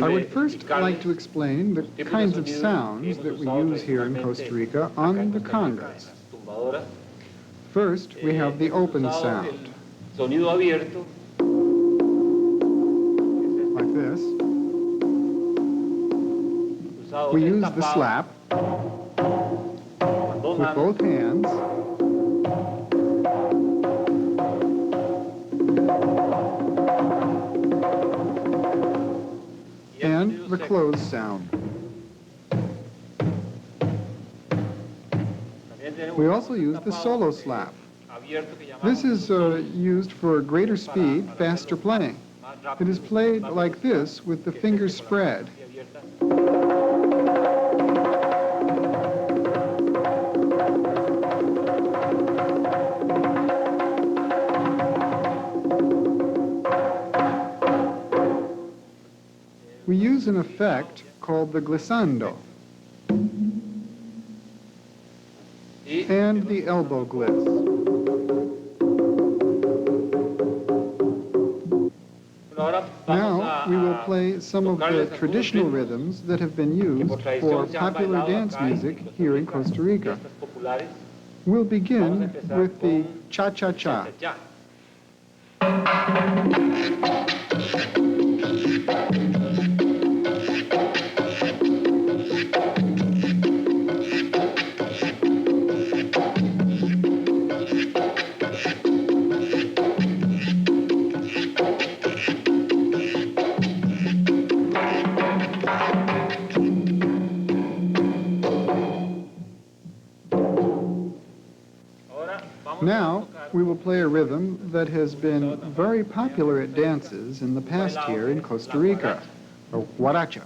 I would first like to explain the kinds of sounds that we use here in Costa Rica on the congas. First, we have the open sound, like this. We use the slap with both hands. And the closed sound. We also use the solo slap. This is used for greater speed, faster playing. It is played like this with the fingers spread. We use an effect called the glissando and the elbow gliss. Now we will play some of the traditional rhythms that have been used for popular dance music here in Costa Rica. We'll begin with the cha-cha-cha. Now, we will play a rhythm that has been very popular at dances in the past here in Costa Rica, a guaracha.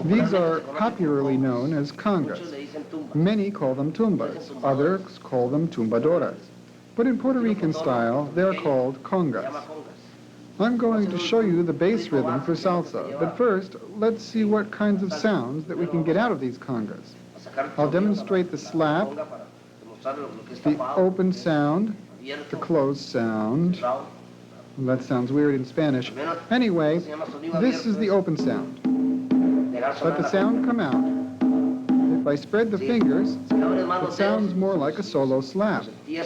These are popularly known as congas. Many call them tumbas, others call them tumbadoras. But in Puerto Rican style, they are called congas. I'm going to show you the bass rhythm for salsa, but first, let's see what kinds of sounds that we can get out of these congas. I'll demonstrate the slap, the open sound, the closed sound. That sounds weird in Spanish. Anyway, this is the open sound. Let the sound come out. If I spread the fingers, it sounds more like a solo slap. The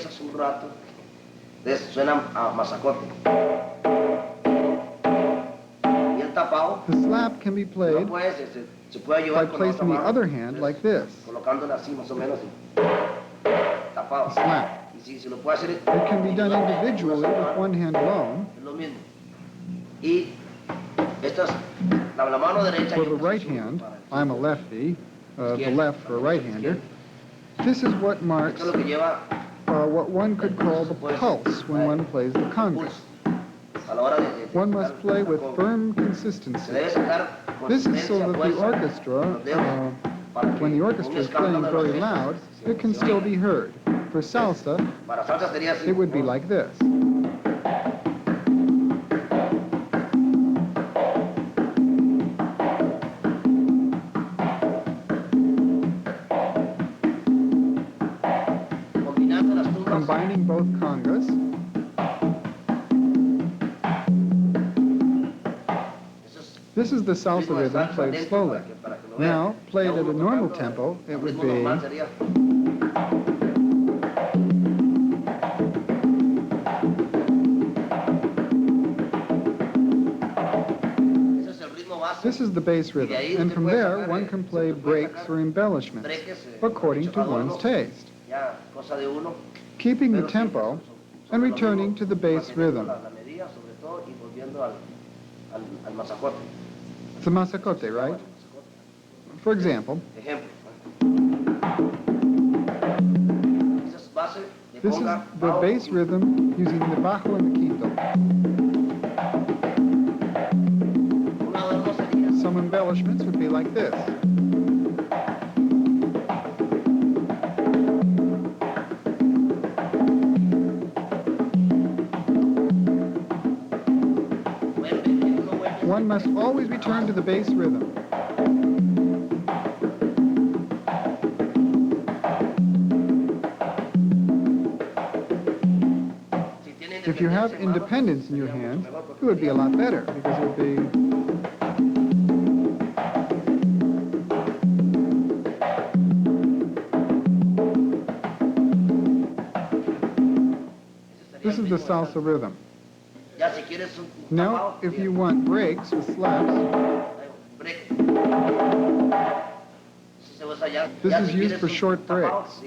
slap can be played by placing the other hand like this. Slap. It can be done individually with one hand alone. For the right hand, I'm a lefty, the left for a right-hander. This is what marks what one could call the pulse when one plays the congas. One must play with firm consistency. This is so that the orchestra, when the orchestra is playing very loud, it can still be heard. For salsa, it would be like this. Combining both congas. This is the salsa rhythm played slowly. Now, played at a normal tempo, it would be... is the bass rhythm, and from there one can play breaks or embellishments according to one's taste, keeping the tempo and returning to the bass rhythm. It's a masacote, right? For example, this is the bass rhythm using the bajo and the quinto. Some embellishments would be like this. One must always return to the bass rhythm. If you have independence in your hands, it would be a lot better, because it would be... This is the salsa rhythm. Now, if you want breaks with slaps, this is used for short breaks.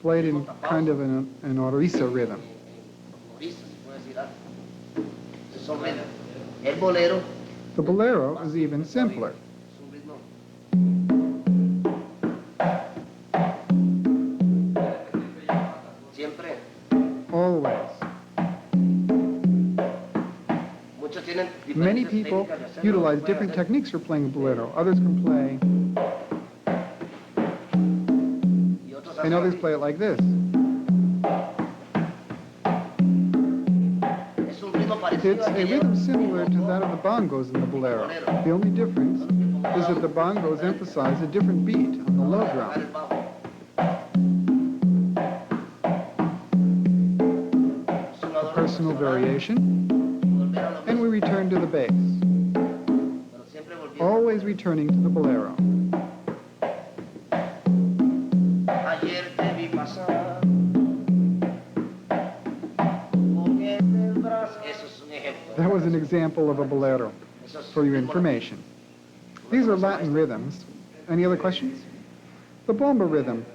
Played in kind of an orisa rhythm. The bolero is even simpler. Always. Many people utilize different techniques for playing a bolero. Others can play, and others play it like this. It's a rhythm similar to that of the bongos in the bolero. The only difference is that the bongos emphasize a different beat on the low drum. A personal variation, and we return to the bass, always returning to the bolero. That was an example of a bolero, for your information. These are Latin rhythms. Any other questions? The bomba rhythm.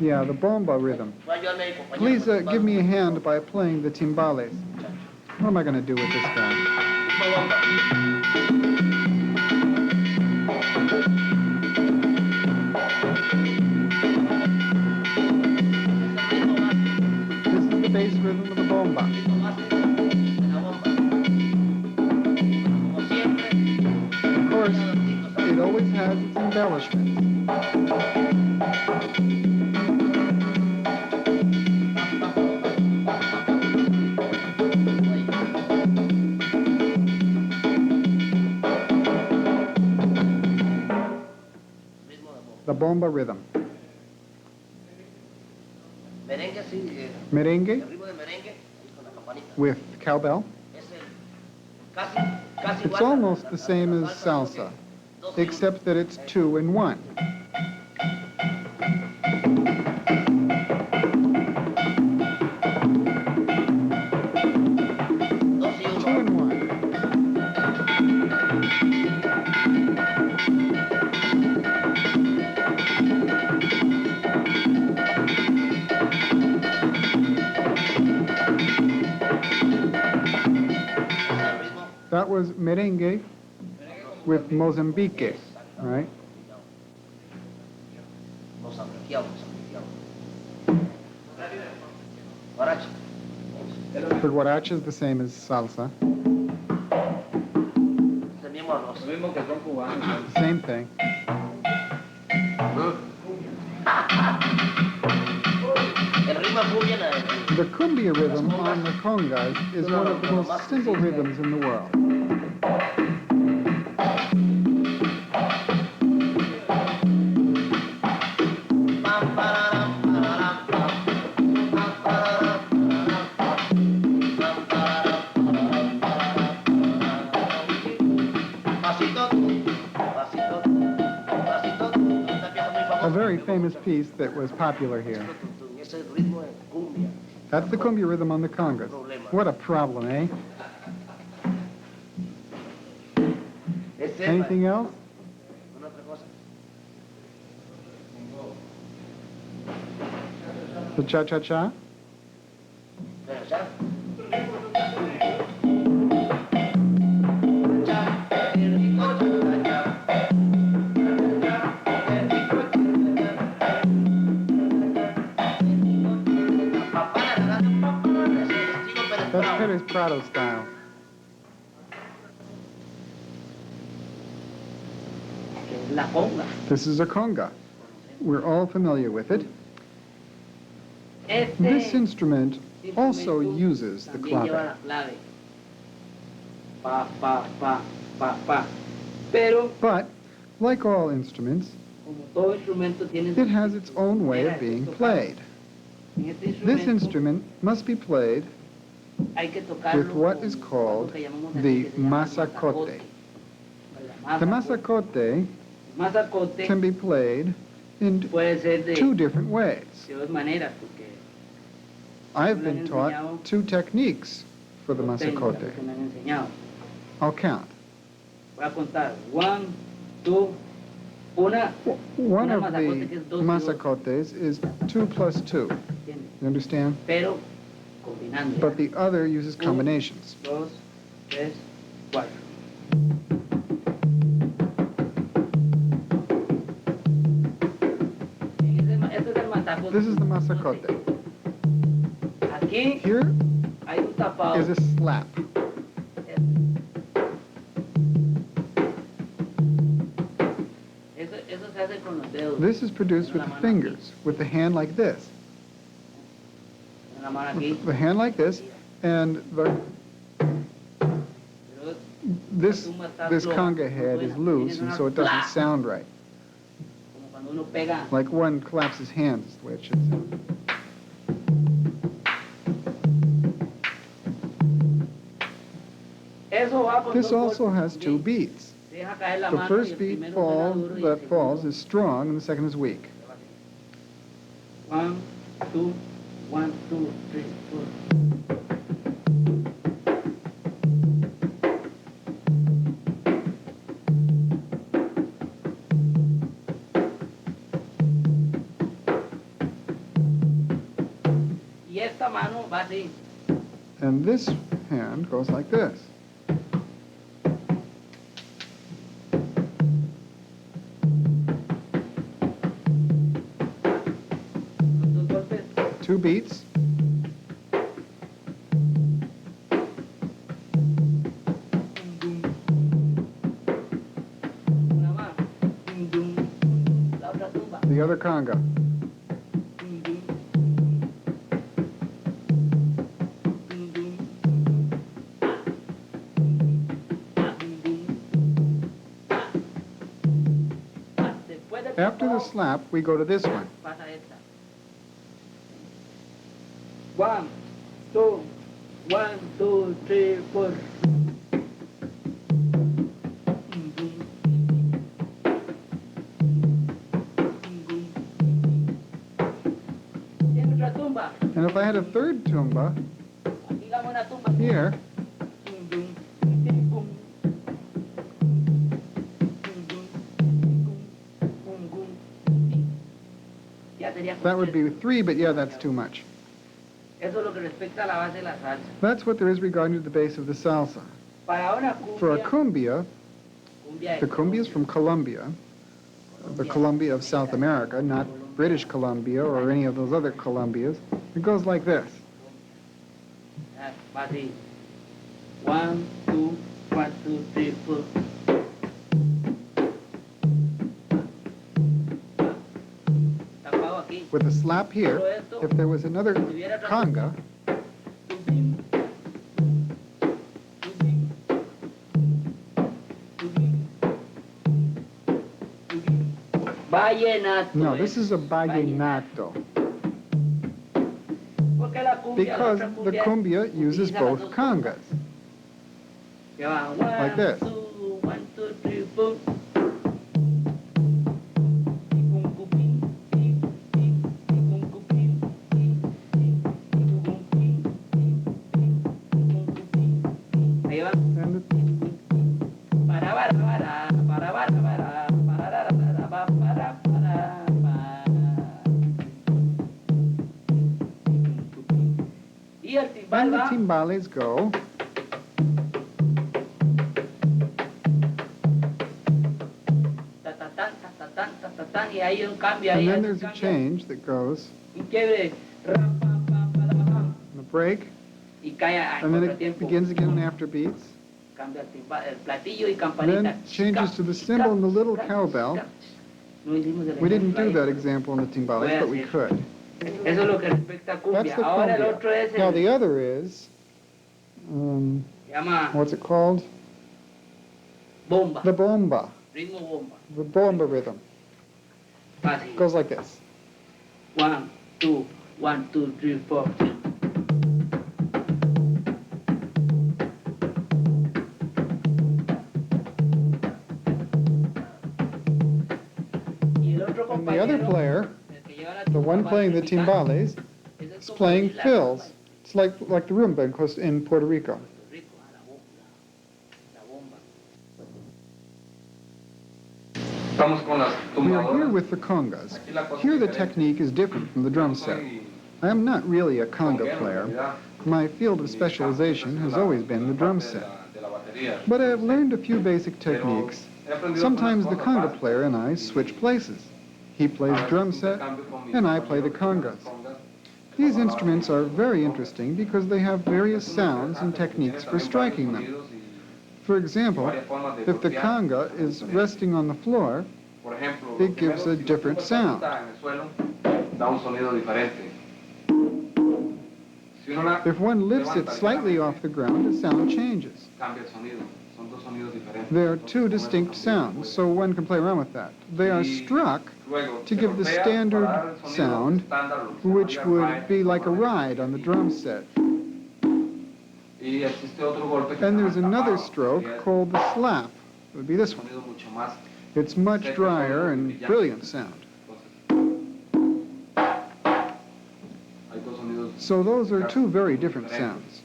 Yeah, the bomba rhythm. Please give me a hand by playing the timbales. What am I going to do with this guy? This is the bass rhythm of the bomba. Of course, it always has its embellishments. The bomba rhythm. Merengue with cowbell. It's almost the same as salsa, except that it's 2 in 1. That was merengue with Mozambique, right? But guaracha is the same as salsa. Same thing. The cumbia rhythm on the congas is one of the most simple rhythms in the world. A very famous piece that was popular here. That's the cumbia rhythm on the congas. What a problem, eh? Anything else? The cha-cha-cha? That's Prado style. This is a conga. We're all familiar with it. This instrument also uses the clave. But, like all instruments, it has its own way of being played. This instrument must be played with what is called the masacote. The masacote can be played in two different ways. I've been taught two techniques for the masacote. I'll count. One, two, una. One of the masacotes is 2 plus 2. You understand? But the other uses combinations. Dos, tres, cuatro. This is the masacote. Here is a slap. This is produced with the fingers, with the hand like this. With the hand like this, and this conga head is loose, and so it doesn't sound right. Like one claps his hands, is the way it should sound. This also has 2 beats. The first beat that falls is strong, and the second is weak. 1, 2, 1, 2, 3, 4. And this hand goes like this. Two beats. The other conga. After the slap, we go to this one. 1, 2, 1, 2, 3, 4. And if I had a third tumba here, that would be 3, but yeah, that's too much. That's what there is regarding the bass of the salsa. For a cumbia, the cumbia is from Colombia, the Colombia of South America, not British Columbia or any of those other Columbias. It goes like this. Así. 1, 2, 1, 2, 3, 4. Tapado aquí. With a slap here, if there was another conga, Vallenato. no, this is a vallenato. Porque la cumbia, Because la otra the cumbia uses utiliza las both dos congas. Que va 1, Like this. 2, 1, 2, 3, 4. Ahí va. And Para, para, para, para, para, para, para, para, para, para, para. Y el timbal and the va. timbales go, Ta, ta, tan, ta, ta, tan, ta, ta, tan, y ahí un cambio, and ahí then hay un there's a cambio. change that goes, Un quiebre. Ra, pa, pa, pa, la, pa, and a break, y cae a and then it contratiempo. begins again after beats. Cambia el timbal, el platillo y campanita. Then changes to the cymbal and the little cowbell. No hicimos el We didn't ejemplo do ahí. that example in the timbales, but we could. Eso es lo que respecta a That's cumbia. the Ahora el cumbia. otro es Now el, the other is, se llama what's it called? bomba, The bomba, ritmo bomba. the bomba rhythm. Fácil. Goes like this. 1, 2, 1, 2, 3, 4. Y el otro And the other compañero, player, el que lleva la the one timbal playing the tropical, timbales, ese es is como playing la fills. bomba It's like the rumba in in Puerto Rico. en Puerto Rico, la bomba. Estamos con las We are here tumbadoras. with the congas. Aquí la cosa Here the diferente. technique is different from the drum set. Soy I am not really a conga conguero, en player. realidad. My field of Mi specialization campo has es la- always been the la drum parte set. de la batería. But I have learned a few basic techniques. Pero he aprendido Sometimes the algunas conga cosas player and I básicas switch y places. He plays a veces drum set intercambio con mis and I play the compañeros congas. que juegan congas. These instruments are very interesting because they have various sounds and techniques for striking them. For example, if the conga is resting on the floor, Por ejemplo, it gives a different sound. en el suelo, da un sonido diferente. Si uno la If one lifts it levanta slightly ligeramente, off the ground, the sound changes. cambia el sonido. Son dos sonidos diferentes. There are Entonces, two con eso distinct también se sounds, puede. so one can play around with that. They are Y struck luego to se give the golpea standard para dar el sonido sound, estándar, lo que se which llamaría would ride, be like a normalmente. ride on the drum set. Y existe otro golpe que And se there's llama another tapado, stroke que sería called the slap. It would be this un one. sonido mucho más. It's much drier and brilliant sound. Hay dos sonidos. So those are two very different sounds.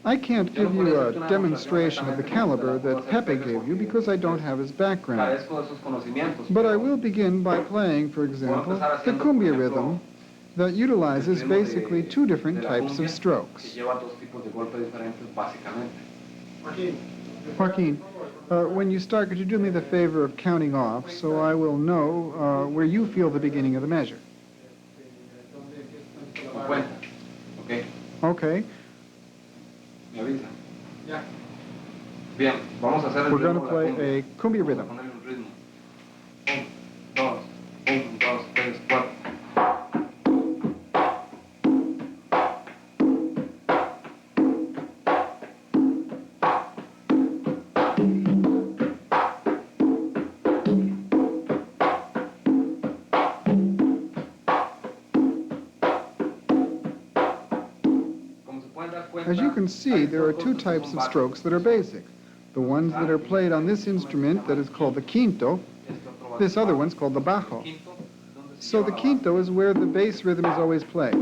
I can't give you a demonstration of the caliber that Pepe gave you because I don't have his background. Carezco de esos conocimientos. But I pero will begin by playing, for example, the Cumbia rhythm that utilizes el ritmo basically de- two different de la types cumbia, of strokes. Que lleva dos tipos de golpes diferentes, básicamente. Joaquin, when you start, could you do me the favor of counting off so I will know where you feel the beginning of the measure? 50. Ok, Okay, me avisa. Bien, vamos a hacer el we're ritmo going to de la play cumbia. a cumbia Vamos a rhythm. ponerle un ritmo. 1, 2, 3, 4. As you can see, there are two types of strokes that are basic. The ones that are played on this instrument that is called the quinto, this other one's called the bajo. So the quinto is where the bass rhythm is always played.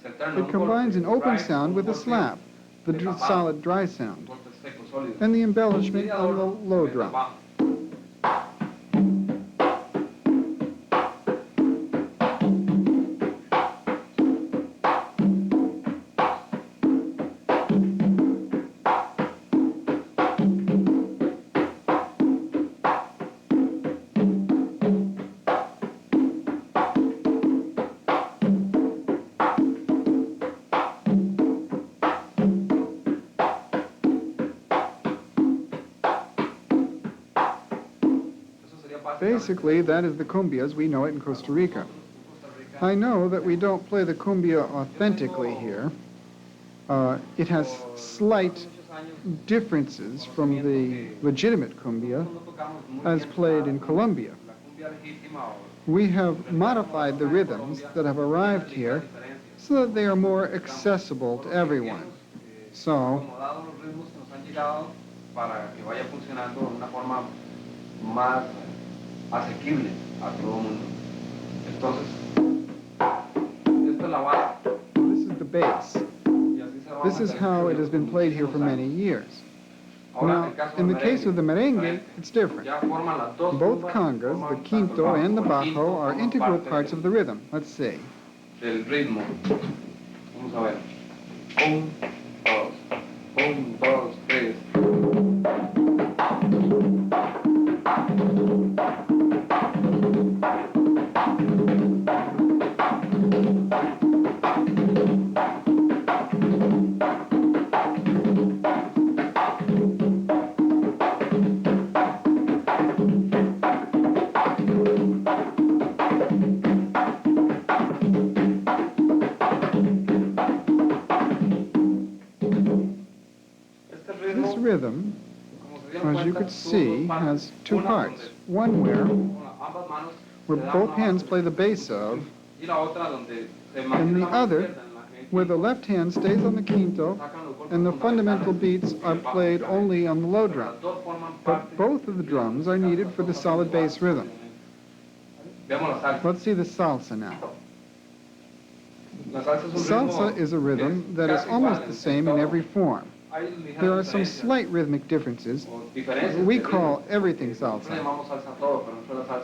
It combines an open sound with a slap, the solid dry sound, and the embellishment on the low drum. Basically, that is the cumbia as we know it in Costa Rica. I know that we don't play the cumbia authentically here. It has slight differences from the legitimate cumbia as played in Colombia. We have modified the rhythms that have arrived here so that they are more accessible to everyone. So, this is the bass. This is how it has been played here for many years. Now, in the case of the merengue, it's different. Both congas, the quinto and the bajo, are integral parts of the rhythm. Let's see. Del ritmo. Vamos a ver. 1, 2, 1, 2, 3. This rhythm, as you could see, has two parts. One where both hands play the bass of, and the other where the left hand stays on the quinto and the fundamental beats are played only on the low drum. But both of the drums are needed for the solid bass rhythm. Let's see the salsa now. Salsa is a rhythm that is almost the same in every form. There are some slight rhythmic differences. We call everything salsa.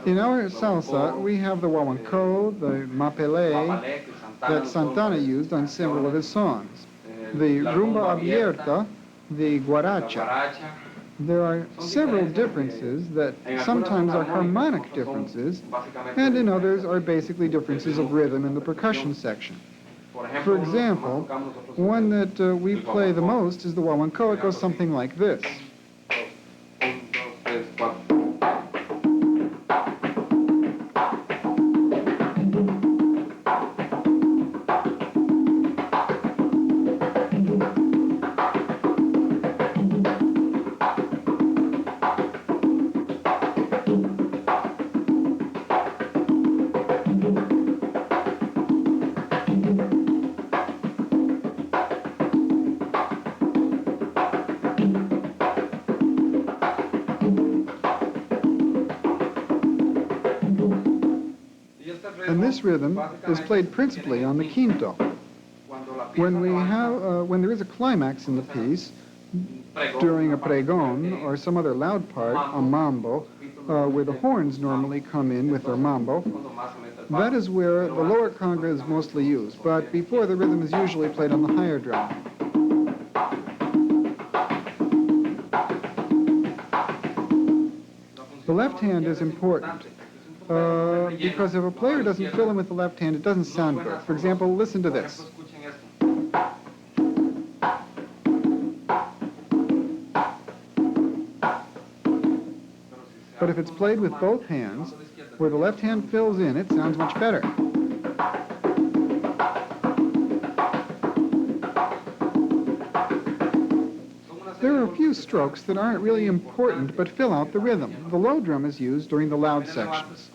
In our salsa, we have the guaguancó, the mapelé that Santana used on several of his songs, the rumba abierta, the guaracha. There are several differences that sometimes are harmonic differences, and in others are basically differences of rhythm in the percussion section. For example, one that we play the most is the guaguancó. It goes something like this. And this rhythm is played principally on the quinto. When there is a climax in the piece, during a pregón or some other loud part, a mambo, where the horns normally come in with their mambo, that is where the lower conga is mostly used. But before, the rhythm is usually played on the higher drum. The left hand is important. Because if a player doesn't fill in with the left hand, it doesn't sound good. For example, listen to this. But if it's played with both hands, where the left hand fills in, it sounds much better. There are a few strokes that aren't really important but fill out the rhythm. The low drum is used during the loud sections.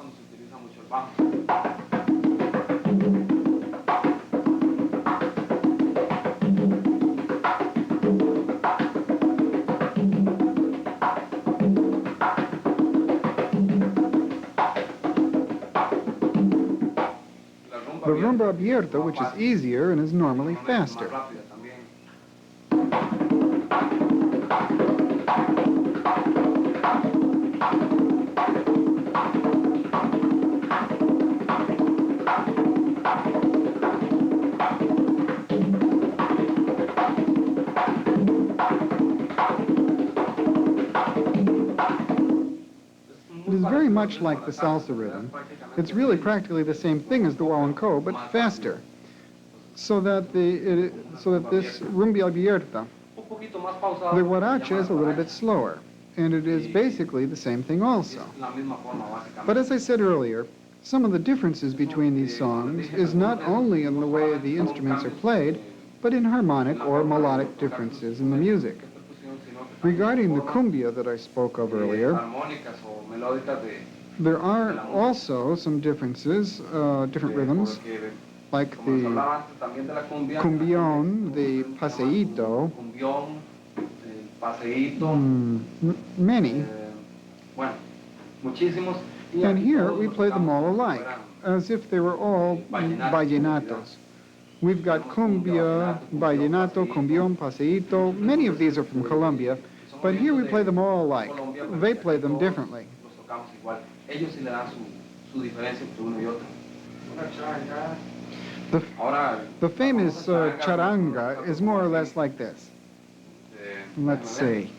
The rumba abierta, which is easier and is normally faster. It is very much like the salsa rhythm. It's really practically the same thing as the guaguancó, but faster. So that this rumba abierta, the guaracha is a little bit slower. and it is basically the same thing also. La misma forma, básicamente. But as I said earlier, some of the differences between these songs is not only in the way the instruments are played, but in harmonic or melodic differences in the music. Regarding the cumbia that I spoke of earlier, there are also some differences, different rhythms, like the cumbión, the paseíto, many. And here we play them all alike, as if they were all vallenatos. We've got cumbia, vallenato, cumbión, paseíto. Many of these are from Colombia, but here we play them all alike. They play them differently. The famous charanga is more or less like this. Let's see.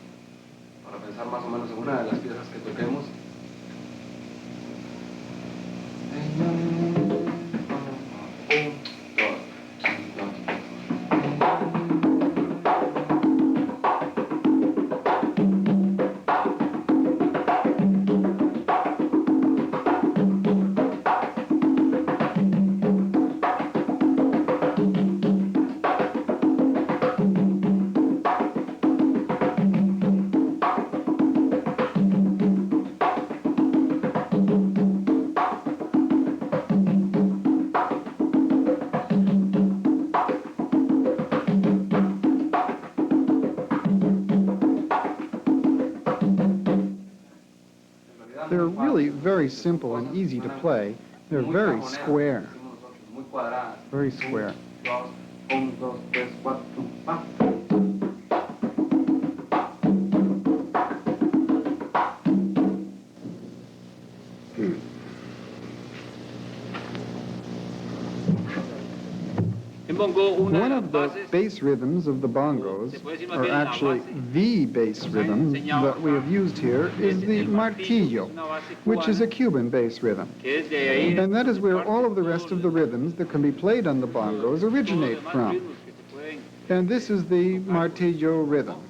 They're really very simple and easy to play. They're very square. Very square. One of the bass rhythms of the bongos, or actually the bass rhythm that we have used here, is the martillo, which is a Cuban bass rhythm. And that is where all of the rest of the rhythms that can be played on the bongos originate from. And this is the martillo rhythm.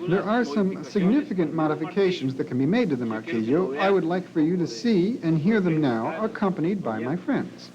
There are some significant modifications that can be made to the martillo. I would like for you to see and hear them now, accompanied by my friends.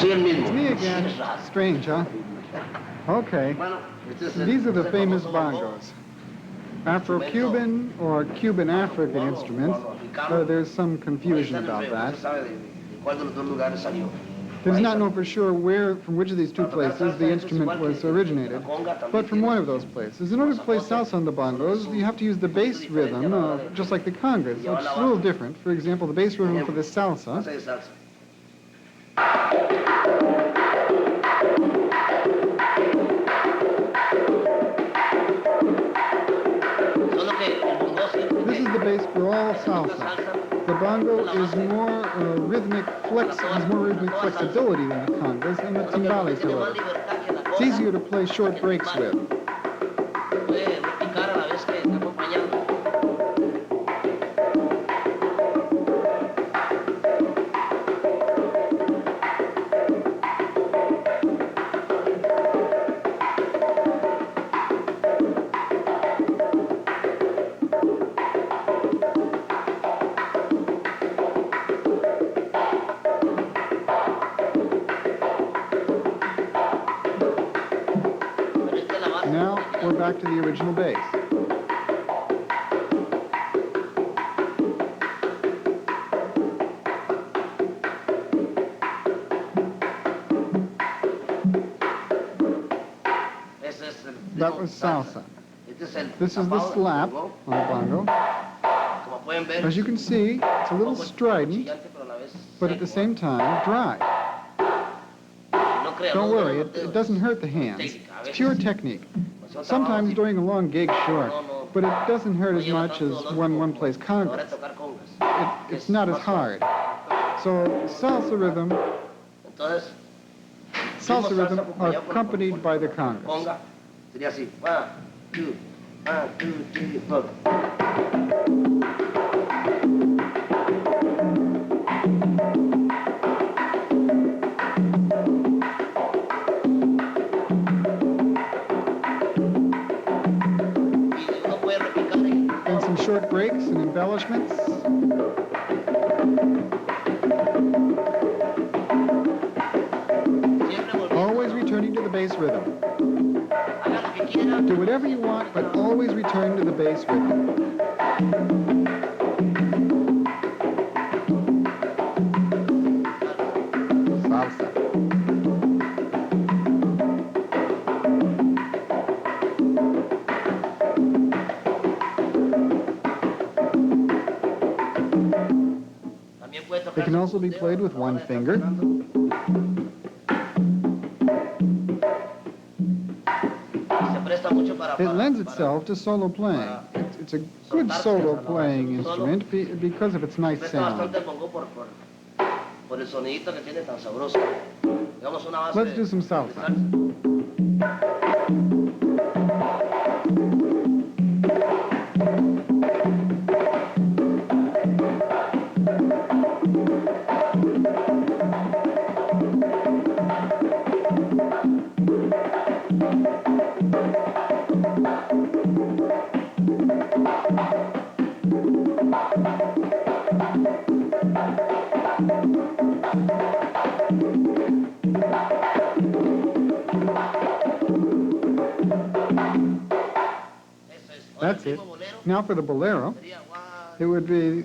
It's me again. Strange, huh? Okay. These are the famous bongos. Afro-Cuban or Cuban-African instruments. There's some confusion about that. It is not known for sure from which of these two places the instrument was originated, but from one of those places. In order to play salsa on the bongos, you have to use the bass rhythm, just like the congas, which is a little different. For example, the bass rhythm for the salsa this is the bass for all salsa. The bongo is more has more rhythmic flexibility than the congas, and the timbales, however. It's easier to play short breaks with. Now we're back to the original bass. That was salsa. This is the slap on the bongo. As you can see, it's a little strident, but at the same time dry. Don't worry, it doesn't hurt the hands. It's pure technique. Sometimes during a long gig, sure, but it doesn't hurt as much as when one plays congas. It's not as hard. So salsa rhythm are accompanied by the congas. Sería así. 1, 2, 1, 2, 3, 4. And some short breaks and embellishments. Always returning to the bass rhythm. Do whatever you want, but always return to the bass rhythm. Salsa. It can also be played with one finger. It lends itself to solo playing. It's a good solo playing instrument because of its nice sound. Let's do some salsa. That's it. Now for the Bolero, it would be...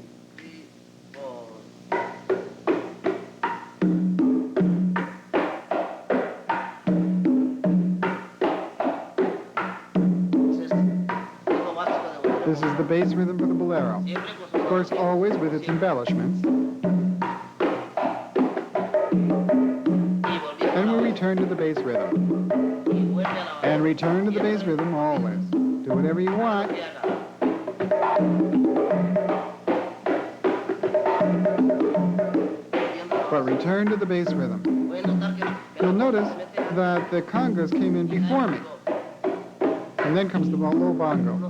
This is the bass rhythm for the Bolero. Of course, always with its embellishments. And we return to the bass rhythm. And return to the bass rhythm always. Do whatever you want. But return to the bass rhythm. You'll notice that the congas came in before me. And then comes the low bongo.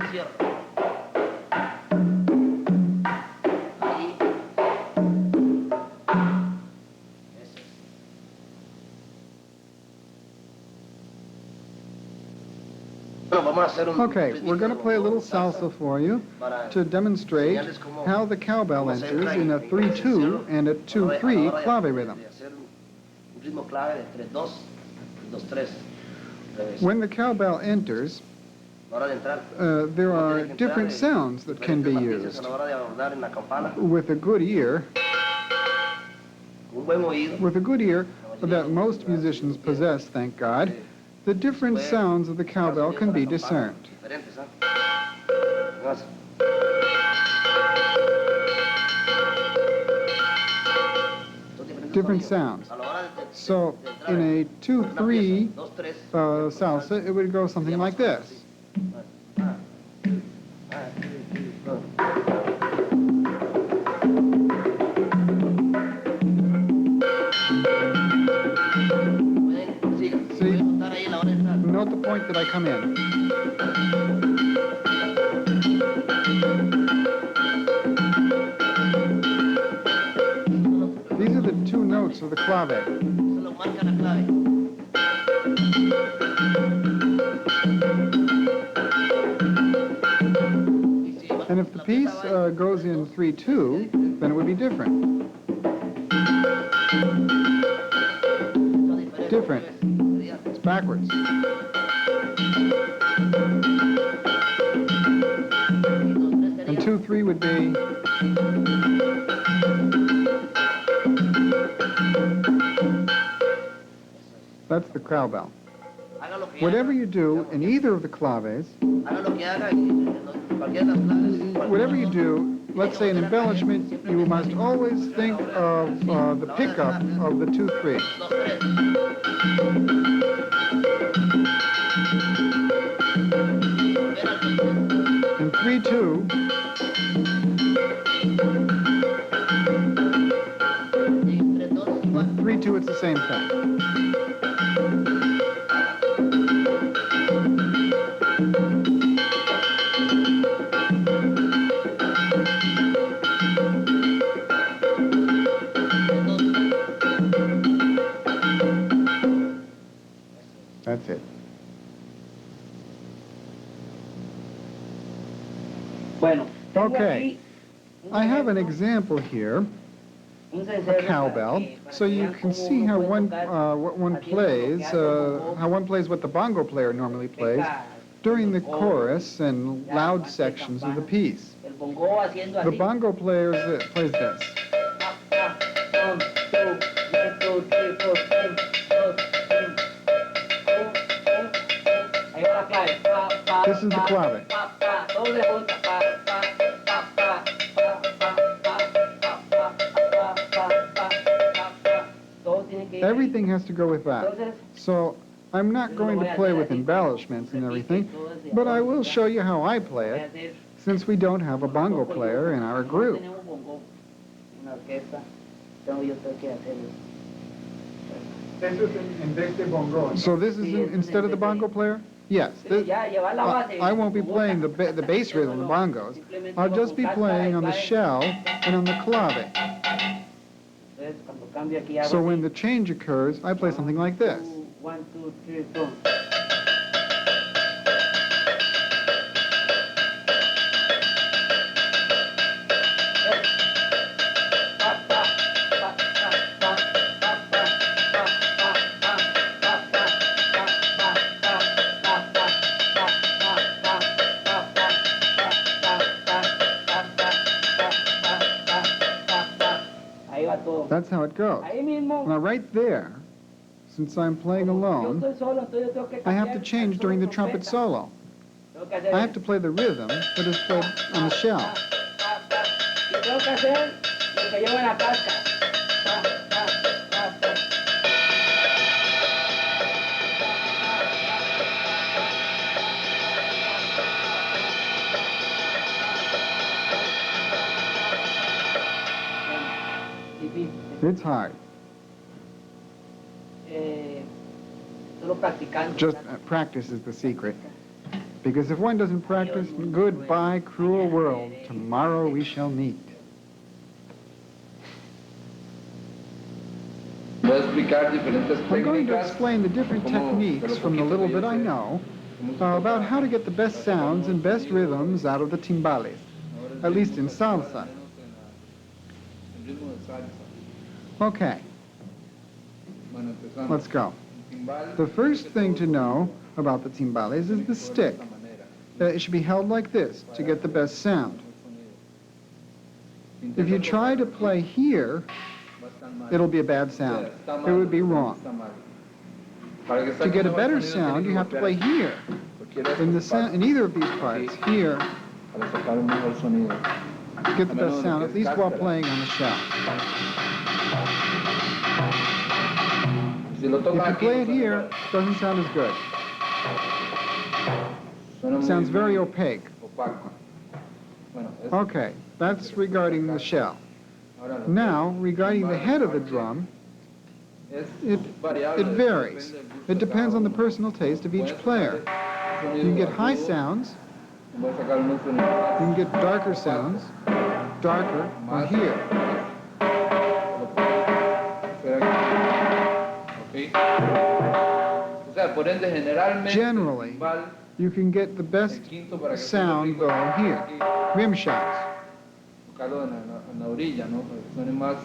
Okay, we're going to play a little salsa for you to demonstrate how the cowbell enters in a 3-2 and a 2-3 clave rhythm. When the cowbell enters, there are different sounds that can be used. With a good ear that most musicians possess, thank God, the different sounds of the cowbell can be discerned. Different sounds. So in a 2-3 salsa, it would go something like this. point that I come in. These are the two notes of the clave. Solo marca la clave. And if the piece goes in 3-2, then it would be different. Different. It's backwards. And 2-3 would be. That's the cowbell. Whatever you do in either of the claves, whatever you do, let's say an embellishment, you must always think of the pickup of the 2-3. In 3-2, in 3-2 it's the same thing. That's it. Okay, I have an example here, a cowbell, so you can see how what one plays, what the bongo player normally plays during the chorus and loud sections of the piece. The bongo player plays this. This is the clave. Everything has to go with that. So I'm not going to play with embellishments and everything, but I will show you how I play it, since we don't have a bongo player in our group. So this is instead of the bongo player? Yes. I won't be playing the bass rhythm, the bongos. I'll just be playing on the shell and on the clave. So when the change occurs, I play something like this. 1, 2, 3, 4. That's how it goes. Now right there, since I'm playing alone, I have to change during the trumpet solo. I have to play the rhythm that is played on the shell. It's hard. Just practice is the secret. Because if one doesn't practice, goodbye, cruel world. Tomorrow we shall meet. I'm going to explain the different techniques from the little bit I know about how to get the best sounds and best rhythms out of the timbales, at least in salsa. Okay, let's go. The first thing to know about the timbales is the stick. It should be held like this to get the best sound. If you try to play here, it'll be a bad sound. It would be wrong. To get a better sound, you have to play here. In either of these parts, here, to get the best sound, at least while playing on the shell. If you play it here, it doesn't sound as good. It sounds very opaque. Okay, that's regarding the shell. Now, regarding the head of the drum, It varies. It depends on the personal taste of each player. You can get high sounds, you can get darker sounds, darker or here. Generally, you can get the best sound though here. Rim shots.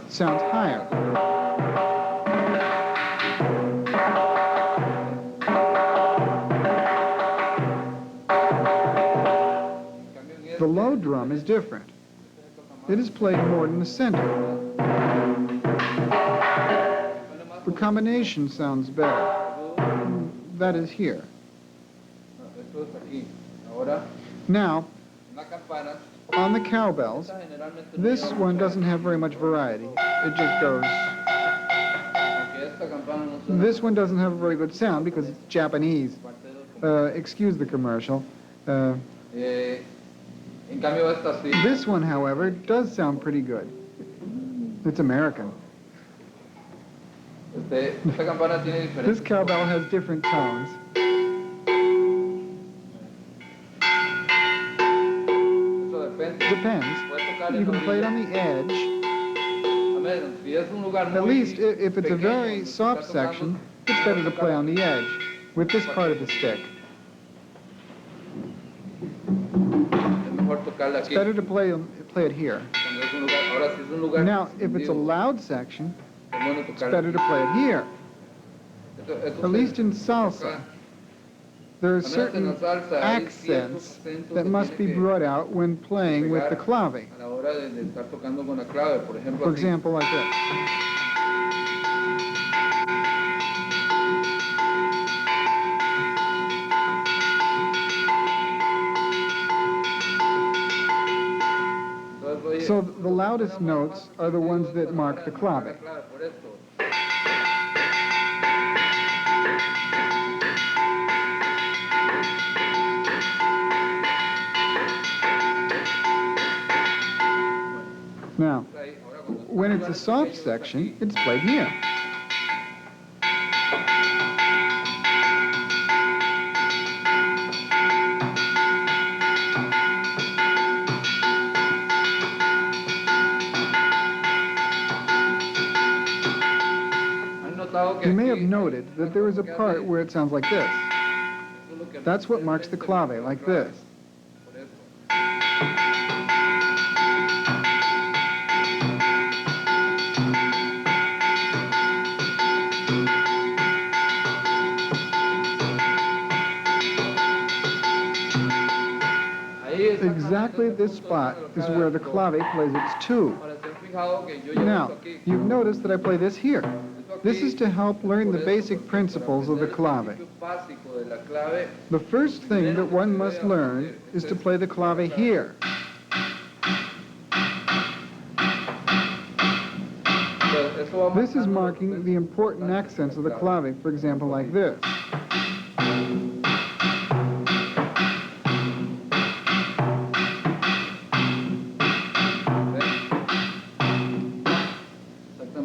Sounds higher. The low drum is different. It is played more in the center. The combination sounds better. That is here. Now, on the cowbells, this one doesn't have very much variety. It just goes. This one doesn't have a very good sound because it's Japanese. Excuse the commercial. This one, however, does sound pretty good. It's American. This cowbell has different tones. Depends. You can play it on the edge. At least if it's a very soft section, it's better to play on the edge with this part of the stick. It's better to play it here. Now, if it's a loud section, it's better to play it here. At least in salsa, there are certain accents that must be brought out when playing with the clave. For example, like this. So the loudest notes are the ones that mark the clave. Now, when it's a soft section, it's played here. You may have noted that there is a part where it sounds like this. That's what marks the clave, like this. Exactly at this spot is where the clave plays its tube. Now, you've noticed that I play this here. This is to help learn the basic principles of the clave. The first thing that one must learn is to play the clave here. This is marking the important accents of the clave, for example, like this.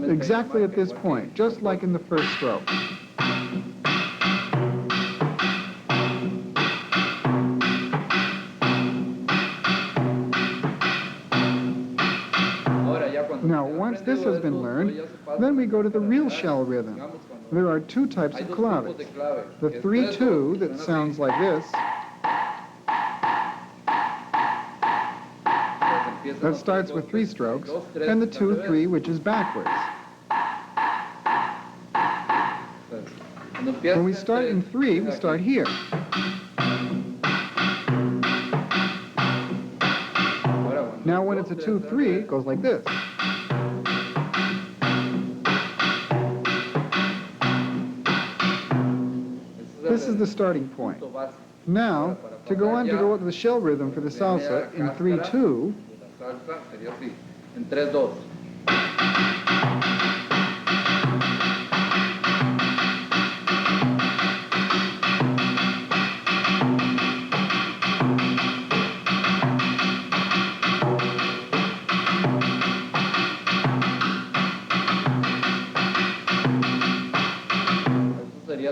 Exactly at this point, just like in the first stroke. Now, once this has been learned, then we go to the real shell rhythm. There are two types of claves. The 3-2 that sounds like this. That starts with 3 strokes, and the 2-3, which is backwards. When we start in 3, we start here. Now when it's a 2-3, it goes like this. This is the starting point. Now, to go on to the shell rhythm for the salsa in 3-2,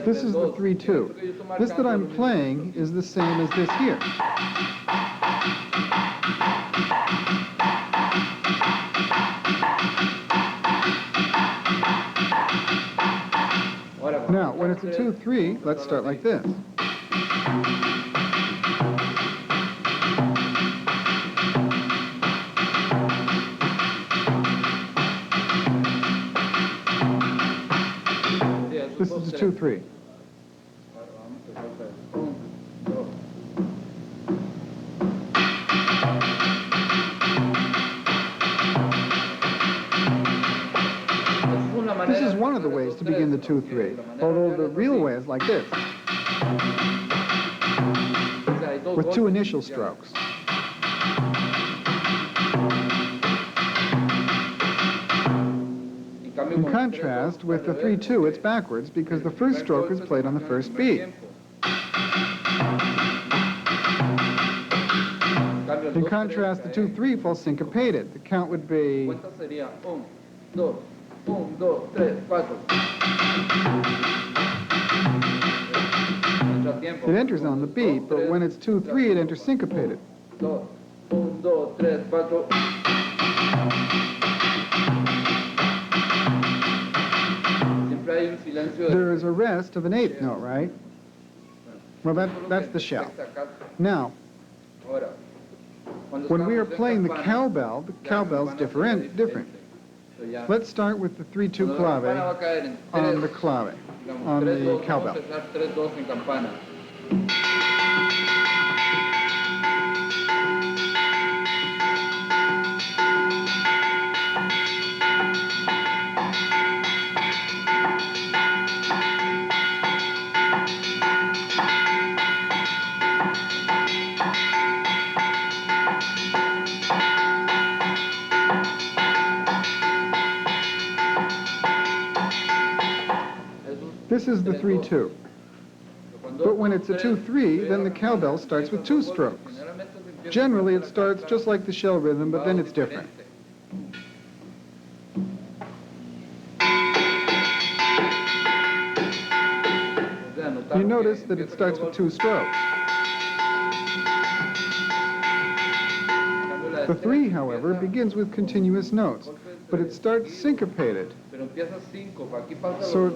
This is the 3-2. This that I'm playing is the same as this here. Now, when it's a 2-3, let's start like this. This is the 2-3. This is one of the ways to begin the 2-3, although the real way is like this, with 2 initial strokes. In contrast, with the 3-2, it's backwards because the first stroke is played on the first beat. In contrast, the 2-3 falls syncopated. The count would be... It enters on the beat, but when it's 2-3, it enters syncopated. There is a rest of an 8th note, right? Well, that's the shell. Now, when we are playing the cowbell's different. Let's start with the 3-2 clave on the clave, on the cowbell. This is the 3-2. But when it's a 2-3, then the cowbell starts with 2 strokes. Generally, it starts just like the shell rhythm, but then it's different. You notice that it starts with 2 strokes. The 3, however, begins with continuous notes, but it starts syncopated. So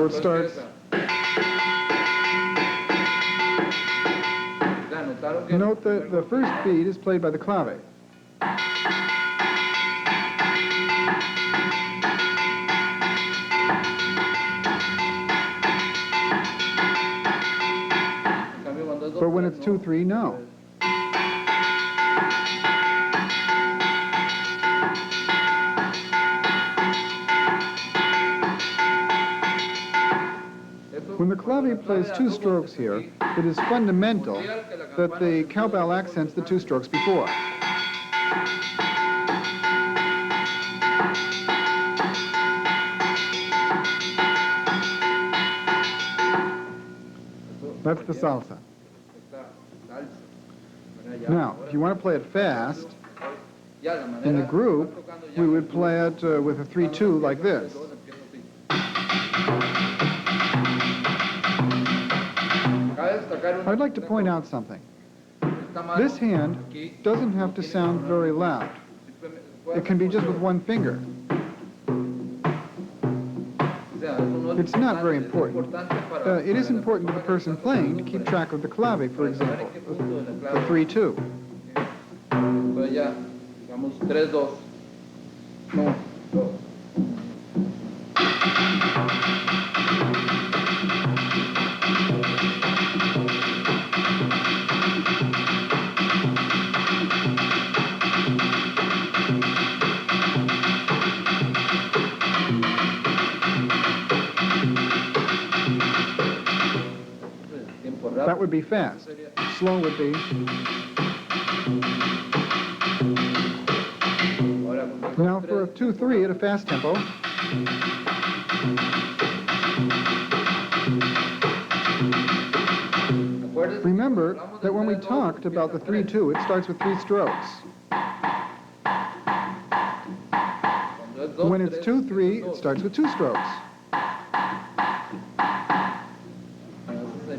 it starts... Note that the first beat is played by the clave. But when it's 2-3, no. When the clave plays 2 strokes here, it is fundamental that the cowbell accents the 2 strokes before. That's the salsa. Now, if you want to play it fast, in the group, we would play it with a 3-2 like this. I'd like to point out something. This hand doesn't have to sound very loud. It can be just with 1 finger. It's not very important. It is important to the person playing to keep track of the clave, for example, the 3-2. That would be fast. Slow would be... Now for a 2-3 at a fast tempo. Remember that when we talked about the 3-2, it starts with 3 strokes. When it's 2-3, it starts with 2 strokes.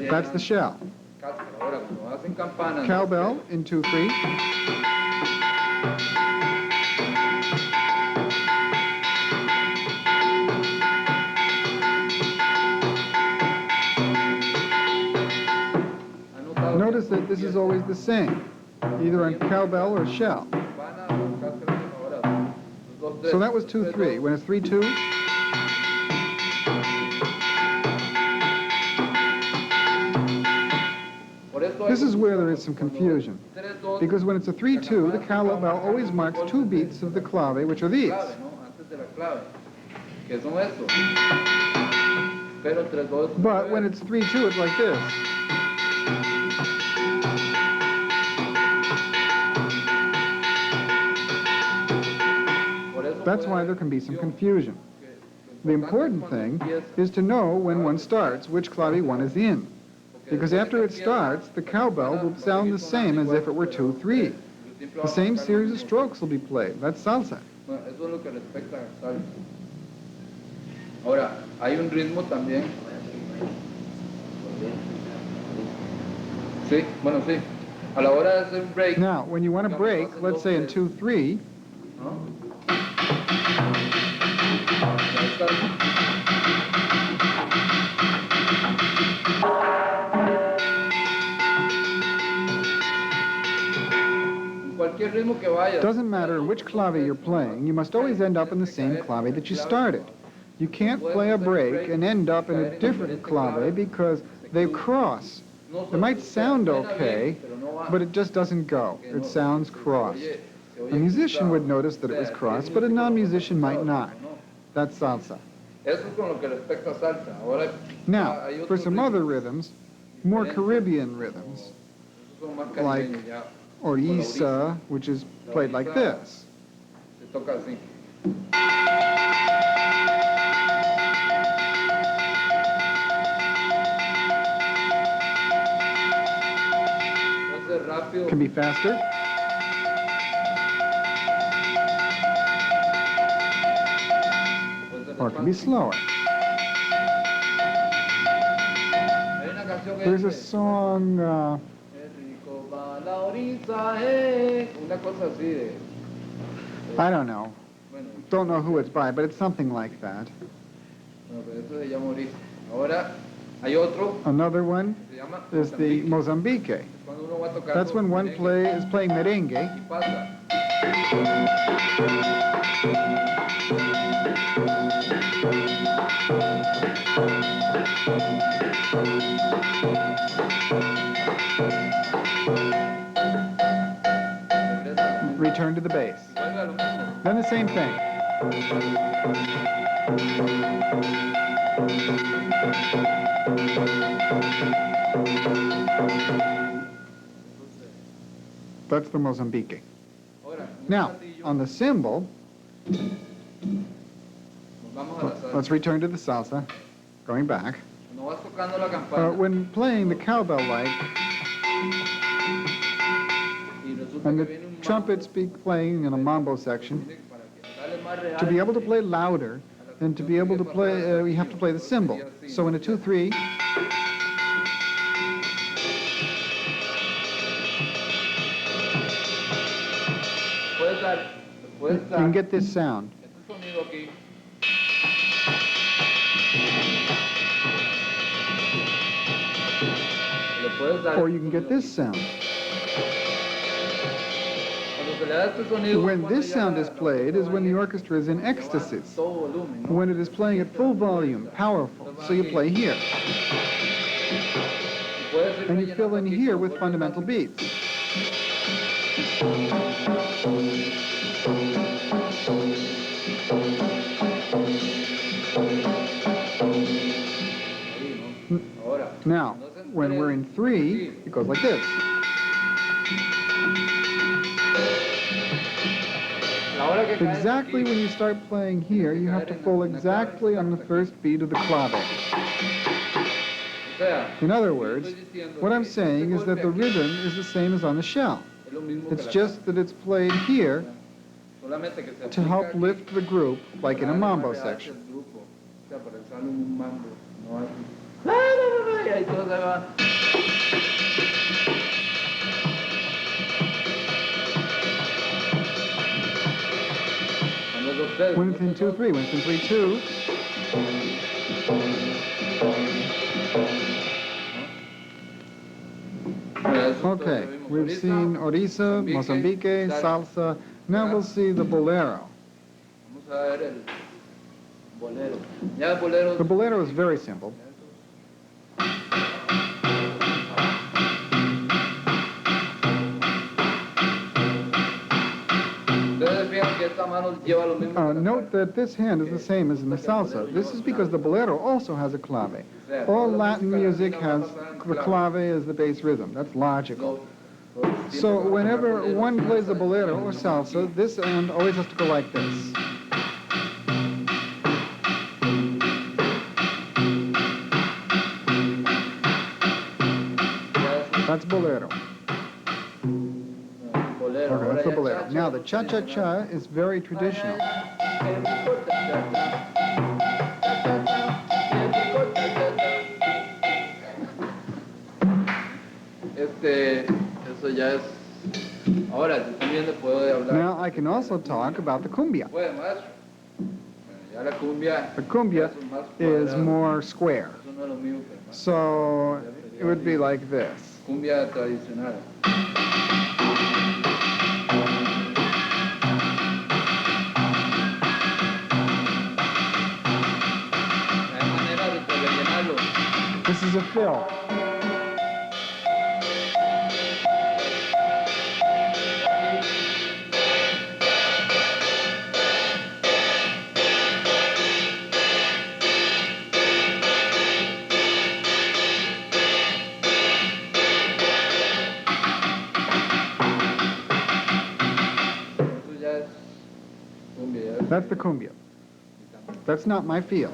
That's the shell. cáscara. Ahora, cuando hacen campanas, Cowbell in 2/3. Notice that this is always the same, either on cowbell or shell. campana, cáscara, ahora, dos, tres, So that was tres, 2/3. dos. When it's 3/2, Por eso this hay is where there is some cuando confusion. tres, dos, Because when it's a 3/2, the cowbell always marks 2 beats of the clave, which are these. clave, ¿no? Antes de la clave, que son estos. Pero 3, 2, But when it's 3/2, it's like this. That's why there can be some confusion. The important thing is to know when one starts which clave one is in. Because after it starts, the cowbell will sound the same as if it were 2/3. The same series of strokes will be played. That's salsa. Bueno, eso es lo que respecta a salsa. Ahora, hay un ritmo también. Sí, bueno, sí. A la hora de hacer un break, Now, when you want to break, let's say in 2/3, ¿no? Ahí está. En cualquier ritmo que vaya. doesn't matter which clave you're playing, you must always end up in the same clave that you started. You can't play a break and end up in a different clave because they cross. It might sound okay, but it just doesn't go. It sounds crossed. A musician would notice that it was crossed, but a non-musician might not. That's salsa. Eso es con lo que respecta a salsa. Ahora, Now, hay for otros some other ritmos. rhythms, more Caribbean rhythms, Esos son más like caribeños ya. Orisa, which is played like this. Se toca así. Puede ser rápido. Can be faster. puede ser Or it can be despacio. slower. Hay una canción que There's a dice, song, "Qué rico va la orisa, una cosa así de... I don't know. Bueno, Don't know who it's by, but it's something like that. bueno, pero eso se llama orisa. Ahora hay otro Another one que se llama is the Mozambique. Mozambique. Cuando uno va tocando That's when one merengue is playing merengue, y pasa. Regresa. return to the bass. Y vuelve a lo mismo. Then the same thing. That's the Mozambique. Ahora, un Now, platillo, on the cymbal, nos vamos a la salsa. let's return to the salsa, going back. Cuando vas tocando la campana When playing the cowbell-like, y resulta and que the viene un trumpets be playing in a mambo section, tiene para que darle más real, to be able to play louder and to be able to play, you have to play the cymbal. So in a 2/3, puedes you dar can get this sound. este sonido aquí. Le puedes dar Or este you can get sonido this aquí. sound. Cuando se le da este sonido, When cuando this ya sound la- is la played is when the orquesta orchestra is in va a ecstasies. todo volumen, ¿no? When it is playing at full volume, powerful. So you play here. Y puedes ir And you rellenando fill in aquí here con with golpes fundamental básicos. beats. Ahí, ¿no? Ahora, Now, cuando hacen when we're in 3, it goes like this. la hora que caes Exactly aquí, when you start playing here, you have to fall exactly on the first beat of the clave. o sea, In other yo words, estoy diciendo what que I'm este saying is that the golpe aquí rhythm is the same as on the shell. es lo mismo It's que la just that it's played here solamente que se to aplica help aquí lift the group, like in a para darle mambo más real section. al grupo. O sea, para echarle un mambo, no así. Y ahí todo se va. Winston 2-3, Winston 3-2. Okay, we've seen Orisa, Mozambique, salsa. Now we'll see the Bolero. Vamos a ver el bolero. Ya el bolero. The Bolero is very simple. Note that this hand is the same as in the salsa. This is because the Bolero also has a clave. All Latin music has the clave as the bass rhythm. That's logical. So whenever one plays a Bolero or salsa, this end always has to go like this. That's Bolero. Okay, that's the Bolero. Now the cha-cha-cha is very traditional. Now I can also talk about the Cumbia. The Cumbia is more square. So it would be like this. Cumbia tradicional. This is a fill. That's the Cumbia. That's not my field.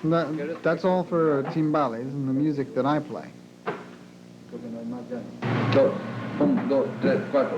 That's all for timbales and the music that I play. Dos, 1, 2, 3, 4.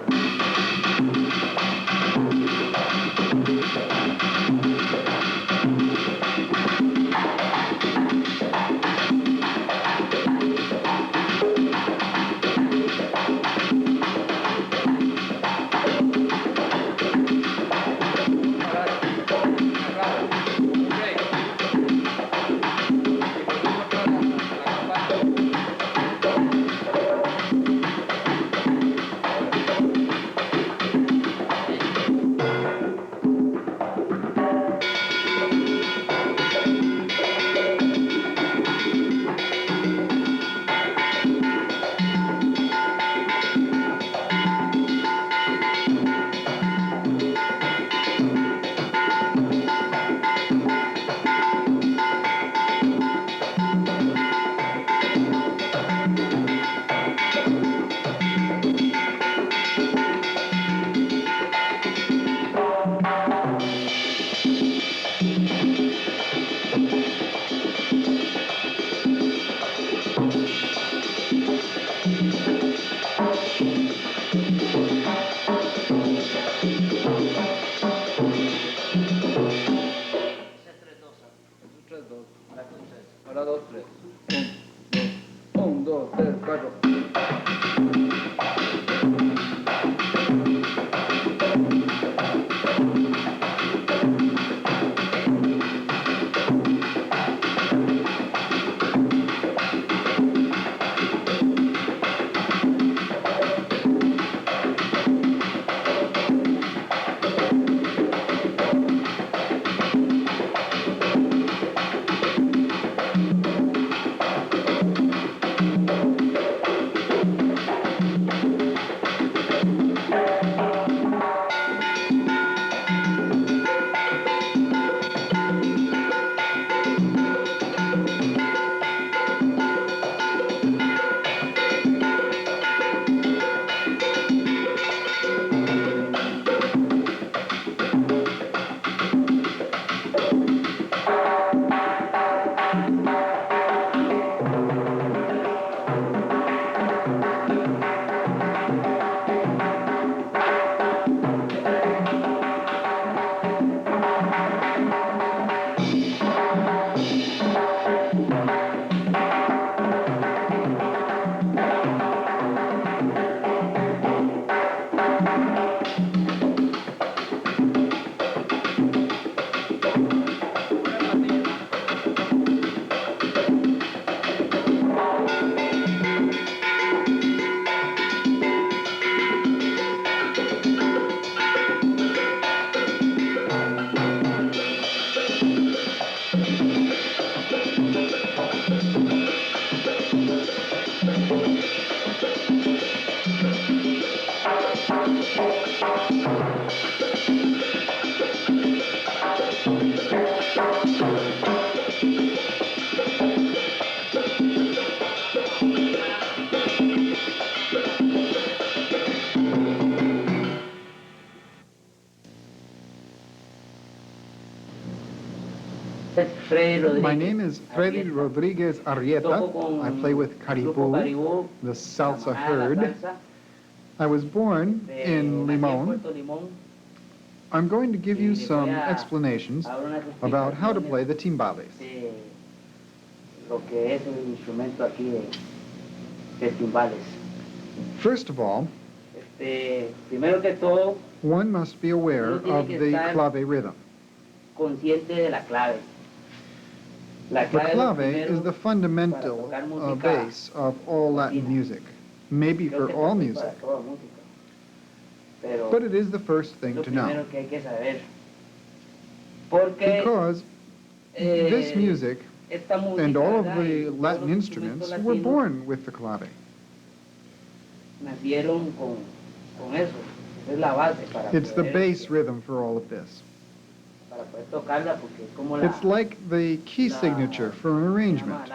My name is Freddy Rodriguez Arrieta. I play with Caribou, the salsa herd. I was born in Limon. I'm going to give you some explanations about how to play the timbales. First of all, one must be aware of the clave rhythm. The clave is the fundamental base of all Latin music, maybe for all music, but it is the first thing to know. Because this music and all of the Latin instruments were born with the clave. It's the bass rhythm for all of this. It's like the key signature for an arrangement,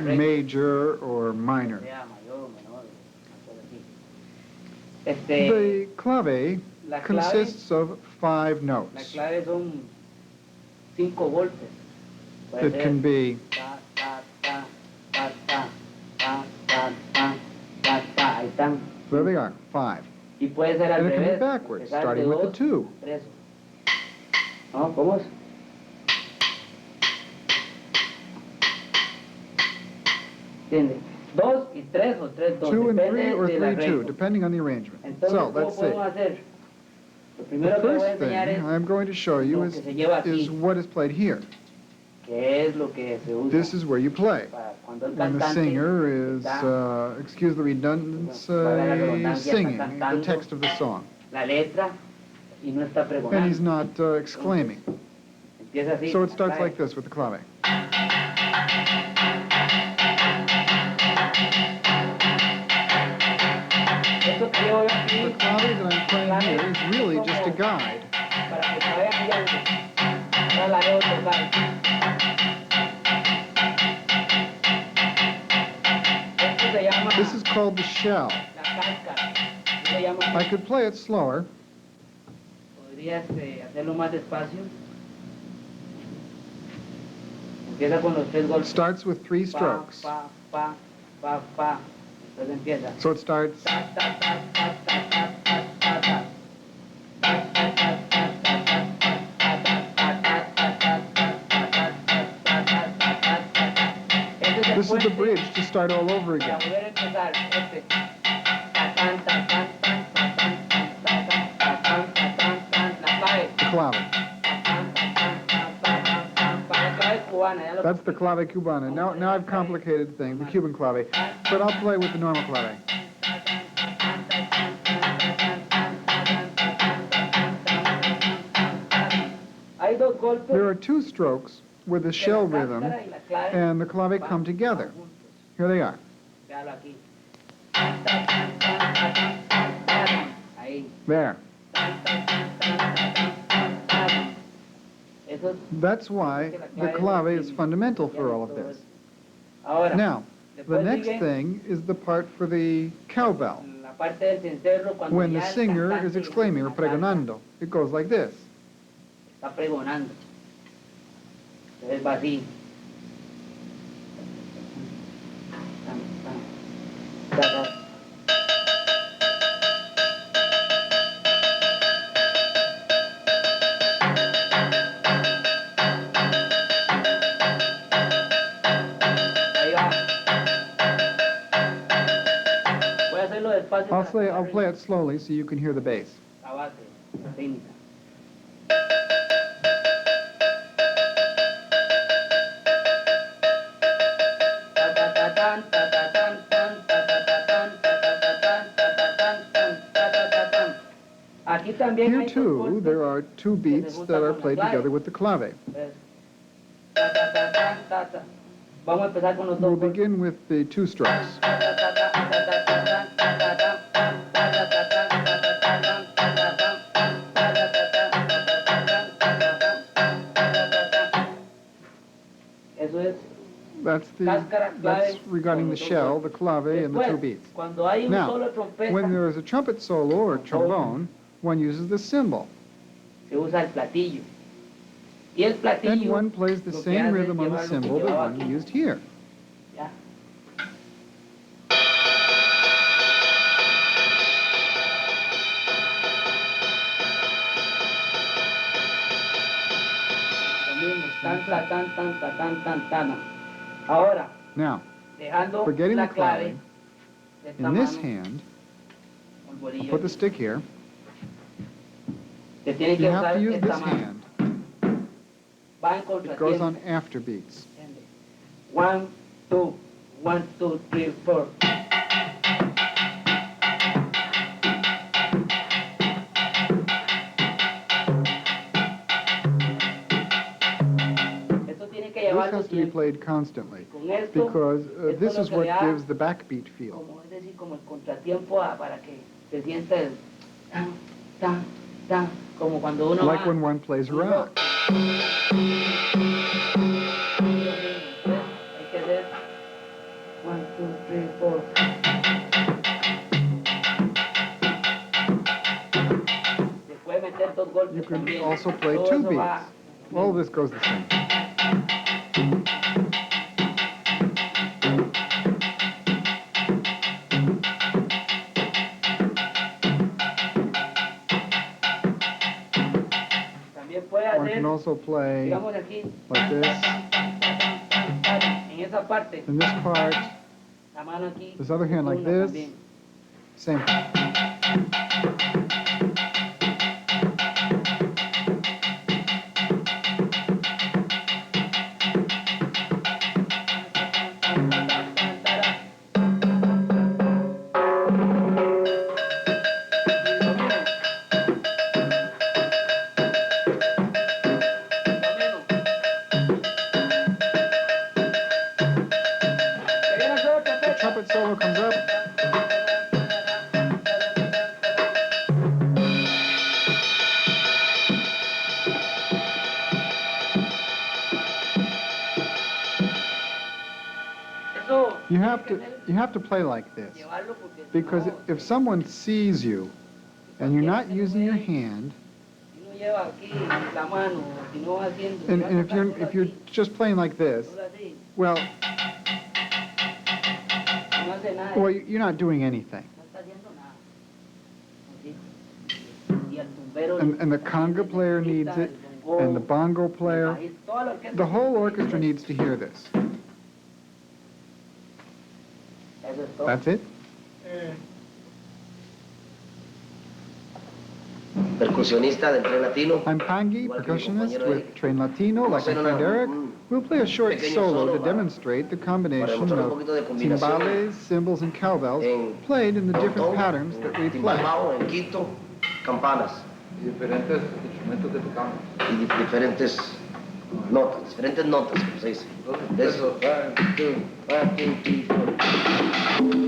major or minor. The clave consists of 5 notes. It can be there they are, 5. And it can be backwards, starting with the 2. No, ¿cómo es? ¿Entiende? 2 y 3 o 3, 2. 2 and 3 or 3, 2, depending on the arrangement. So, let's see. The first thing I'm going to show you is what is played here. This is where you play. When the singer is, excuse the redundancy, singing the text of the song. And he's not exclaiming. So it starts like this with the clave. The clave that I'm playing here is really just a guide. This is called the shell. I could play it slower. It starts with 3 strokes. So it starts. This is the bridge to start all over again. The clave. That's the clave cubana. Now I've complicated things, the Cuban clave, but I'll play with the normal clave. There are 2 strokes where the shell rhythm and the clave come together. Here they are. There. That's why the clave is fundamental for all of this. Now, the next thing is the part for the cowbell. When the singer is exclaiming or pregonando, it goes like this. I'll play it slowly so you can hear the bass. Here too, there are 2 beats that are played together with the clave. We'll begin with the 2 strokes. Eso es That's cáscara, that's clave, regarding con the los dos shell, golpes. the clave, and the two Después, beats. cuando hay un Now, solo de trompeta, when there is a trumpet solo or trombone, one uses the cymbal. se usa el platillo. Y el Then platillo one plays the lo que same hace es rhythm on the llevar lo que cymbal that llevaba one aquí. used here. Ya. Lo mismo, tan, ta, tan, tan, ta, tan, tan, tan. Ahora, Now, dejando forgetting la the clave clave, de esta in this mano, hand, el I'll bolillo put the aquí. stick here. Se tiene que You have usar to use esta this mano. hand. Va en It goes contratiempo. on after beats. 1, 2, 1, 2, 3, 4. Esto tiene que This llevarlo has to be siempre. played constantly Con esto, because esto this lo is que what le da gives the backbeat feel. como, es decir, como el contratiempo para que se sienta el tan, tan, tan, como cuando uno Like va. when one plays rock. Hay que hacer 1, 2, 3, 4. Se puede meter dos golpes. You can también. also play Todo two eso va. beats. All this goes the same. También puede One hacer, can also play digamos aquí, like this. en esa parte, In this part, la mano aquí, this other hand like uno this. también. Same thing. The trumpet solo comes up. You have to play like this because if someone sees you and you're not using your hand, and if you're just playing like this, well, you're not doing anything. And the conga player needs it, and the bongo player. The whole orchestra needs to hear this. That's it? Percusionista del tren latino. I'm Pangi, percussionist with Train Latino, like my friend Eric. We'll play a short solo to demonstrate the combination of timbales, cymbals, and cowbells played in the different patterns that we play. En Quito, campanas. Y diferentes instrumentos que tocamos. Y diferentes notas, como se dice. Entonces, Eso. 1, 2, 1, 2, 3, 4.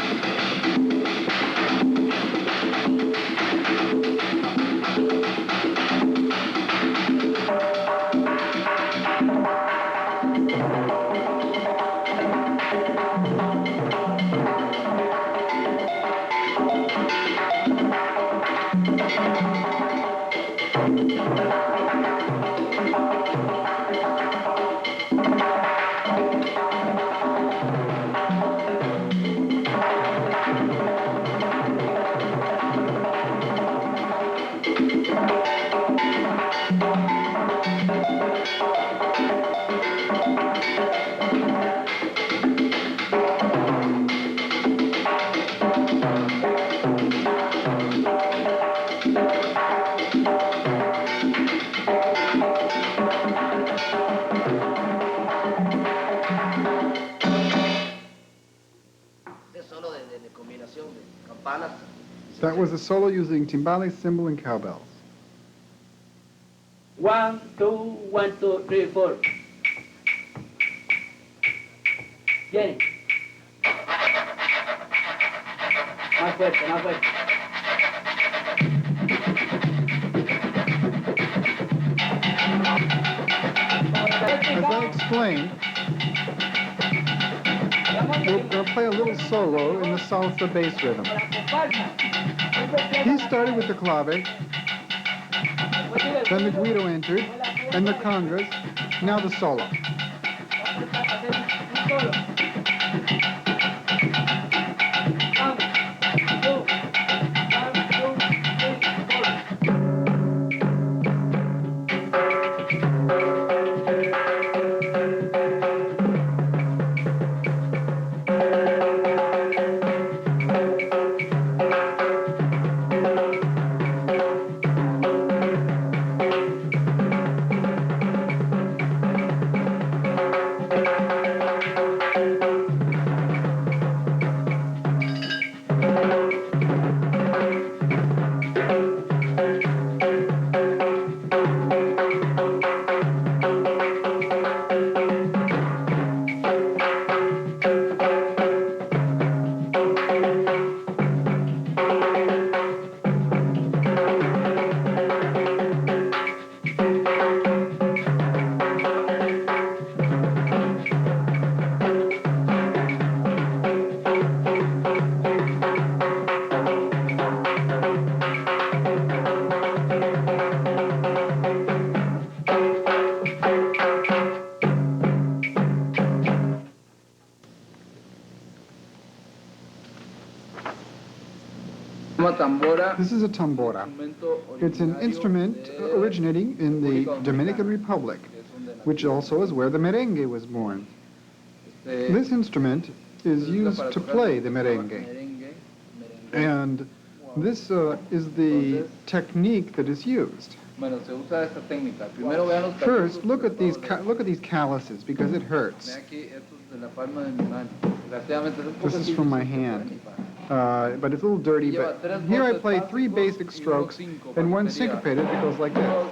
That was a solo using timbales, cymbal, and cowbells. 1, 2, 1, 2, 3, 4. Viene. Más fuerte, más fuerte. As I explained, We'll play a little solo in the salsa bass rhythm. He started with the clave, then the güira entered, and the congas, now the solo. This is a tambora. It's an instrument originating in the Dominican Republic, which also is where the merengue was born. This instrument is used to play the merengue, and this is the technique that is used. First, look at these calluses because it hurts. This is from my hand. But it's a little dirty, but here I play 3 basic strokes and 1 syncopated that goes like this.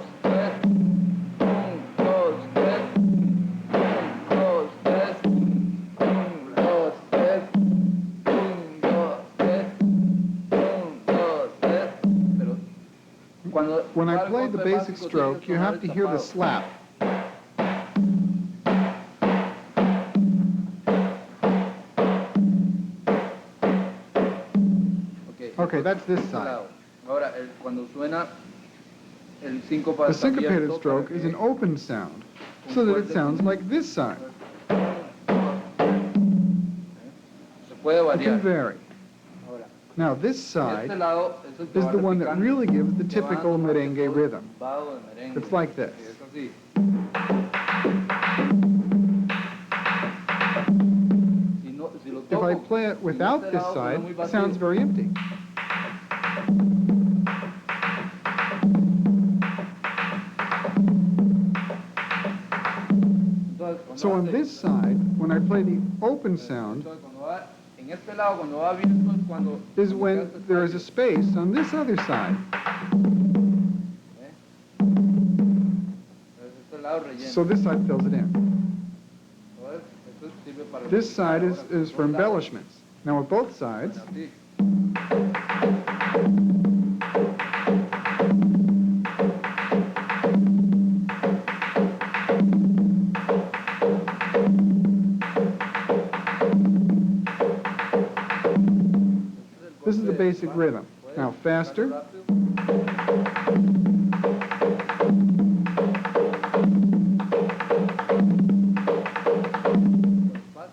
When I play the basic stroke, you have to hear the slap. Okay, that's this side. The syncopated stroke is an open sound, so that it sounds like this side. It can vary. Now, this side is the one that really gives the typical merengue rhythm. It's like this. If I play it without this side, it sounds very empty. So on this side, when I play the open sound, is when there is a space on this other side. So this side fills it in. This side is for embellishments. Now with both sides, this is the basic rhythm. Now faster.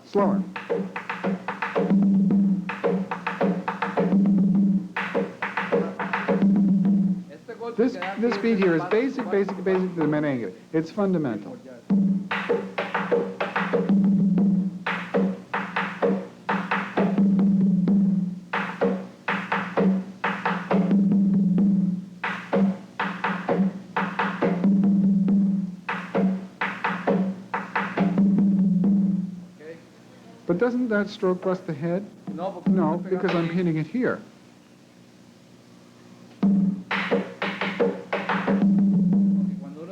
Slower. This beat here is basic to the merengue. It's fundamental. But doesn't that stroke bust the head? No, because I'm hitting it here.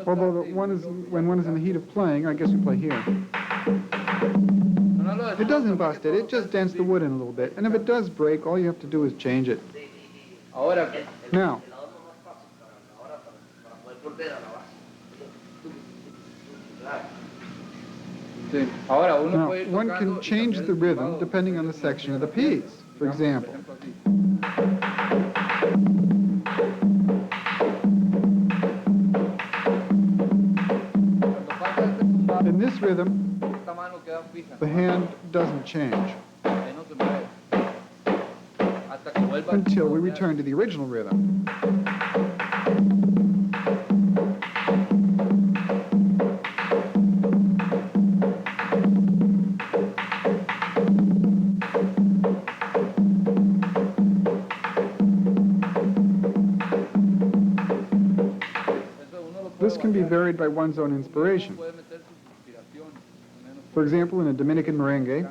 Although when one is in the heat of playing, I guess we play here. It doesn't bust it, it just dents the wood in a little bit. And if it does break, all you have to do is change it. Now, Sí. Ahora, uno Now, puede ir one tocando can y change cambiar the el rhythm tumbado depending on the section of the piece. For Digamos, example, ejemplo, así. Cuando pasa este tumbado, in this rhythm, esta mano queda fija. the hand doesn't change Ahí no se mueve. Hasta que vuelva al until we tumbado return to the original rhythm. This can be varied by one's own inspiration. For example, in a Dominican merengue,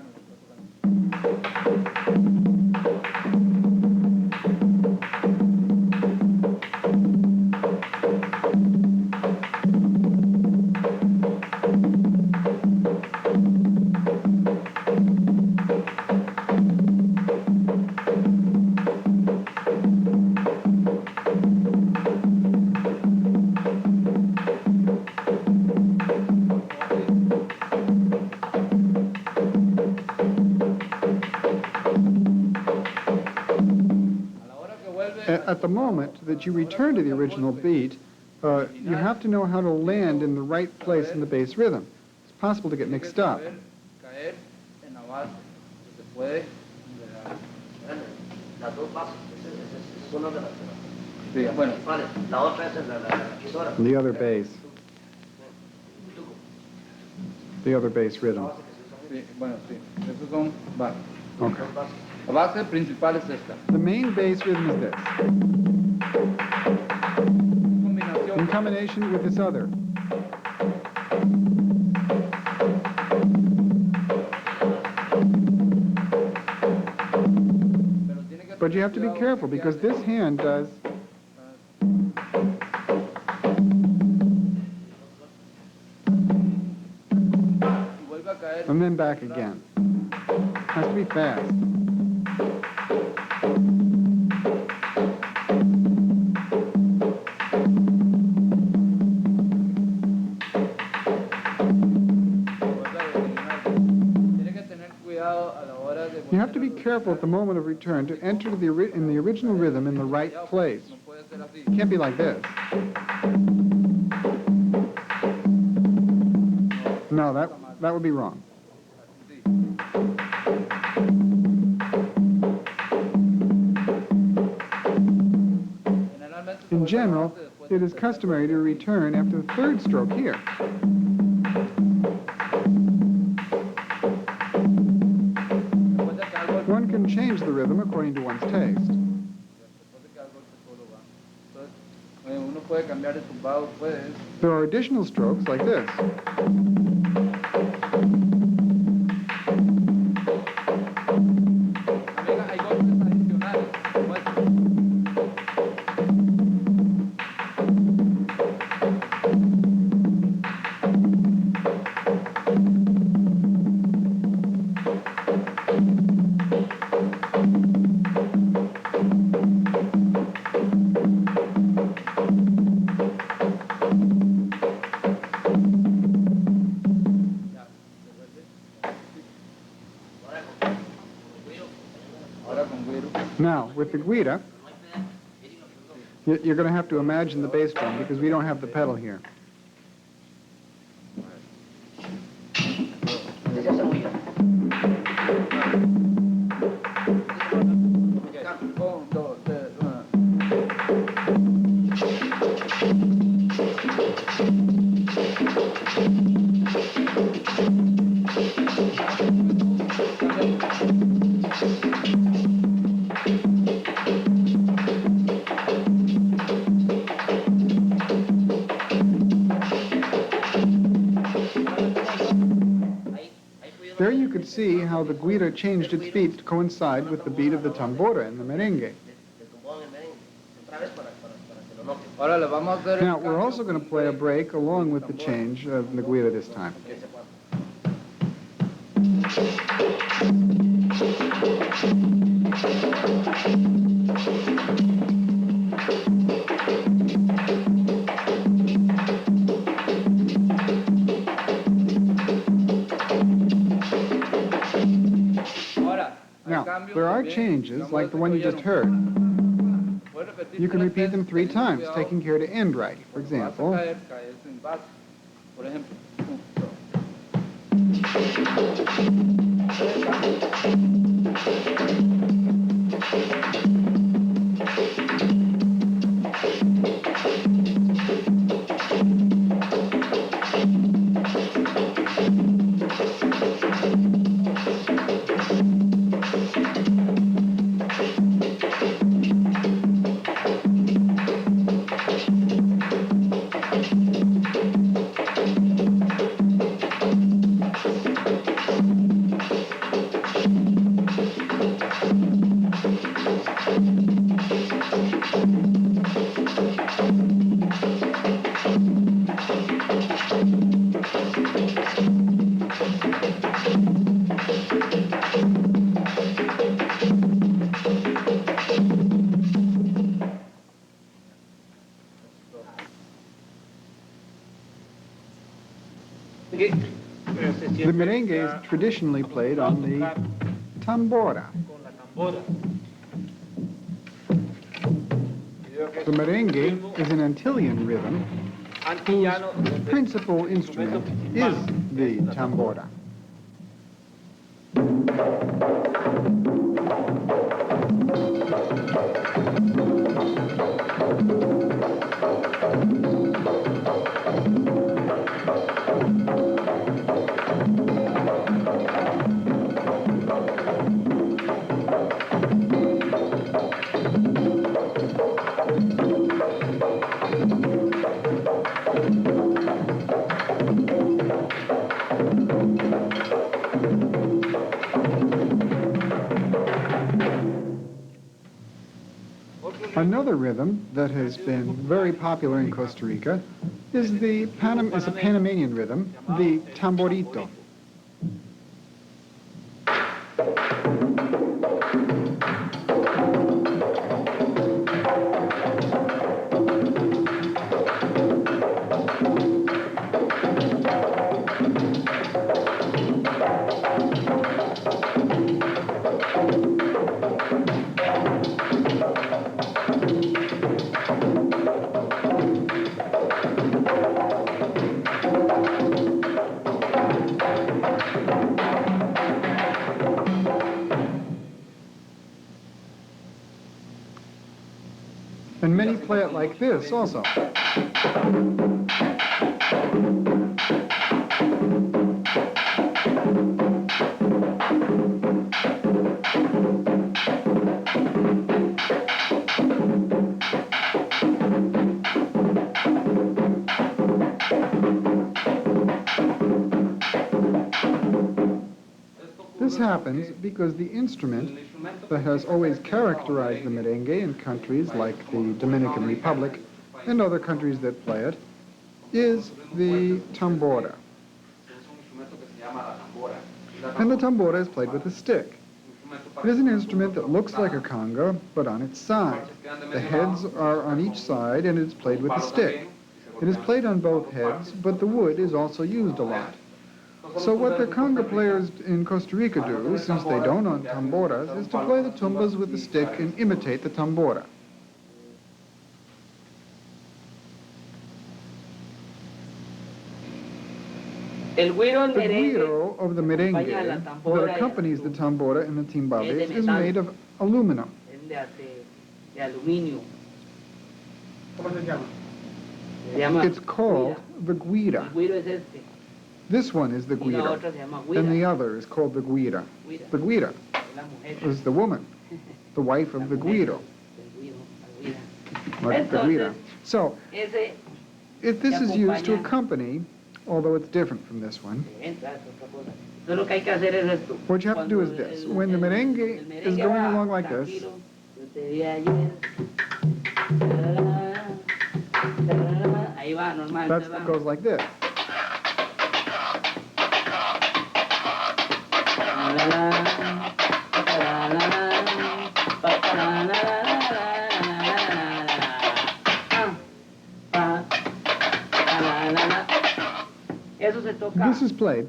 at the moment that you return to the original beat, you have to know how to land in the right place in the bass rhythm. It's possible to get mixed up. Las dos bases, es una de las Sí, bueno. principales. La otra es la emisora. The other bass. The other bass rhythm. Sí, bueno, sí. Esos son bases. Okay. La base principal es esta. The main bass rhythm is this, Combinación. in combination with this other. But you have to be careful because this hand does. And then back again. Has to be fast. You have to be careful at the moment of return to enter in the original rhythm in the right place. It can't be like this. No, that would be wrong. In general, it is customary to return after the third stroke here. One can change the rhythm according to one's taste. There are additional strokes like this. Now, with the güira, you're going to have to imagine the bass drum because we don't have the pedal here. There you could see how the güira changed its beat to coincide with the beat of the tambora in the merengue. Now, we're also going to play a break along with the change of the güira this time. Now, there are changes like the one you just heard. You can repeat them 3 times, taking care to end right. For example, the merengue is traditionally played on the tambora. The merengue is an Antillean rhythm whose principal instrument is the tambora. Another rhythm that has been very popular in Costa Rica is a Panamanian rhythm, the tamborito. And many play it like this also. This happens because the instrument that has always characterized the merengue in countries like the Dominican Republic and other countries that play it is the tambora. And the tambora is played with a stick. It is an instrument that looks like a conga, but on its side. The heads are on each side and it's played with a stick. It is played on both heads, but the wood is also used a lot. So what the conga players in Costa Rica do, since they don't on tamboras, is to play the tumbas with the stick and imitate the tambora. The güiro of the merengue that accompanies the tambora and the timbales is made of aluminum. It's called the güira. This one is the güiro, and the other is called the güira. The güira is the woman, the wife of the güiro. Like the güira. So, if this is used to accompany, although it's different from this one, what you have to do is this. When the merengue is going along like this, that goes like this. This is played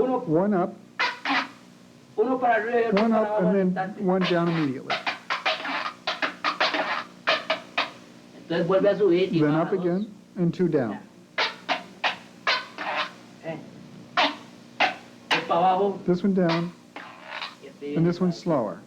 One up, uno para arriba y otro one para up, abajo al and instante. then one down immediately. Entonces vuelve a subir y Then baja up dos. again, and two down. Es para abajo This one down, y este and this viene one slower.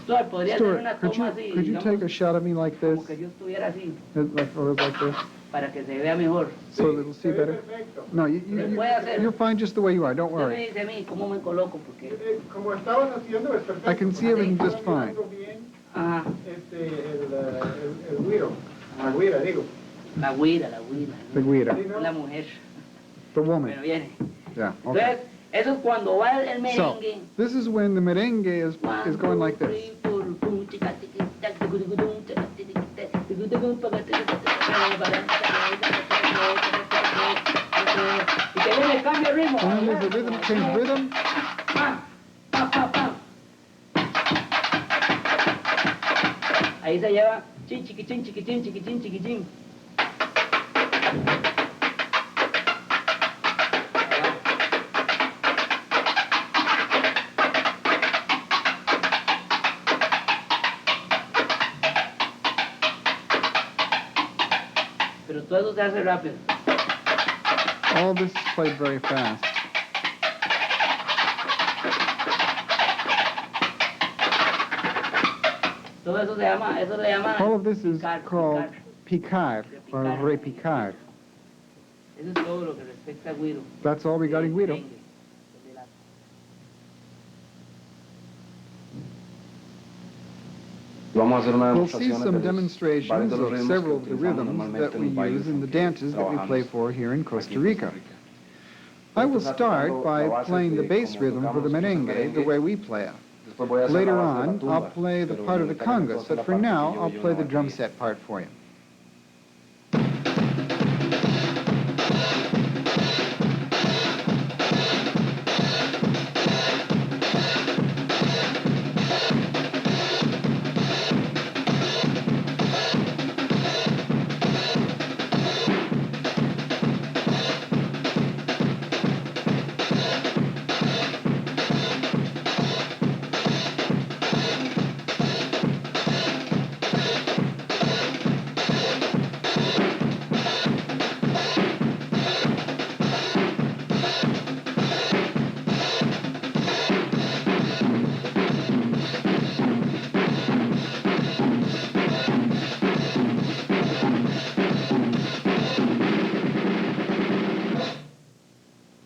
Stuart, podría hacer una Stuart, could toma you, así, could you take a digamos, shot of me like this? como que yo estuviera así, Like this? para que se vea mejor. So that it'll see better? No, Puede hacer. you're fine just the way you are, don't Usted me worry. dice a mí cómo me coloco, porque... Como estabas haciendo es perfecto. I can see everything just Estaba fine. mirando bien Ajá, el güiro. La güira, digo. la güira, la güira. The güira, ¿no? La mujer. the Bueno, woman. viene. Yeah, okay. Entonces, eso es cuando va el So, merengue. this is when the merengue is going like this. Y que viene el cambio de ritmo. And then there's a rhythm, change rhythm. Pam, pam, pam, pam. Ahí se lleva chin, chiquitín, chiquitín, chiquitín, chiquitín. Pero todo eso se hace rápido. All this is played very fast. Todo eso se llama All of this is picar, called picar. picar or repicar. Eso es todo lo que respecta a güiro. That's all regarding güiro. Merengue. Vamos a hacer una We'll see demostración some de demonstrations varios de los of ritmos several que of the utilizamos rhythms normalmente that en we los bailes use in the que dances that we play trabajamos for here in aquí Costa en Rica. Costa Rica. I will Empezar start tocando by la base playing the de bass cómo rhythm for the tocamos merengue, merengue. the way we play it. Después voy a hacer la Later base de la on, tumba, I'll play the pero part of en the el caso congas, de la but for parte que now, yo I'll llevo play the aquí. drum set part for you.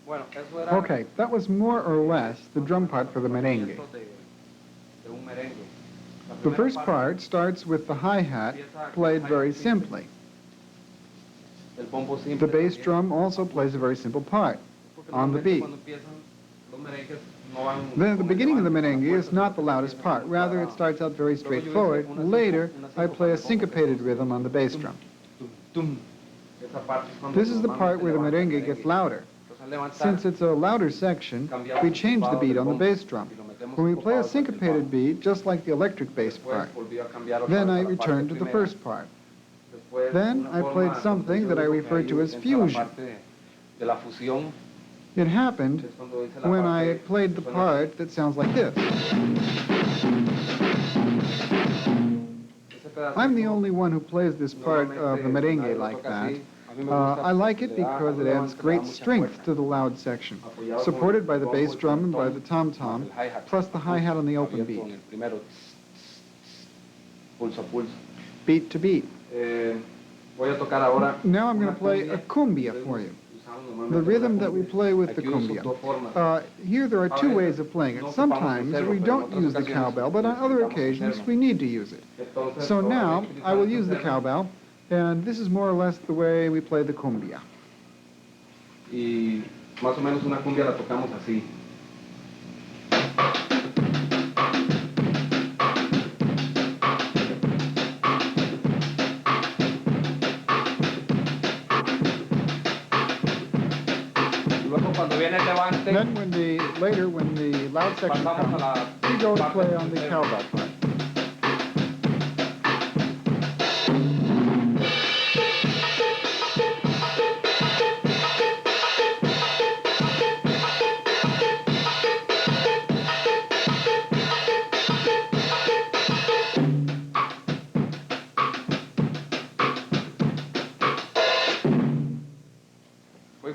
Bueno, eso era Okay, that was more or less the drum part for the merengue. de un merengue. La The primera first parte part starts with the hi-hat played very simply. del bombo simple The bass también. drum also plays a very simple part Porque on the normalmente beat. cuando empiezan los merengues no van Then the como beginning of the que van merengue is fuertes, not the sino que loudest empiezan part. muy Rather, it cuadrado. starts out very Luego yo hice straightforward. una Later, síncopa I play a con el bombo, syncopated que rhythm on the bass tum, drum. tum, tum. Esa parte es cuando This is the part normalmente where the levanta el merengue gets louder. Entonces, al levantar, Since it's a louder section, we change the beat on the bass drum. When we play a syncopated beat, just like the electric bass después part, volvió a cambiar otra then vez I a la parte return to the primera. first part. Después, Then una I forma played donde something yo that I digo que refer ahí to as entra la fusion. parte de la fusión, It happened es cuando dice la when I parte played the que suena part that sounds like this. ese pedacito. I'm the only one who plays this part of the merengue like that. I like it because it adds great strength to the loud section, supported by the bass drum and by the tom-tom, plus the hi-hat on the open beat, Pulso a pulso. beat to beat. Voy a tocar ahora Now I'm going una to play a cumbia for you, the rhythm that we play with the Aquí uso cumbia. dos formas. Here there are two ways of playing it. Sometimes we don't use the cowbell, but on other occasions we need to use it. Entonces, So ahora now voy a utilizar I will este use the cerro cowbell, and this is more or less the way we play the cumbia. Y más o menos una cumbia la tocamos así. Y luego cuando viene el levante, Then when the loud section pasamos a comes, la we go to parte play on the del cowbell part.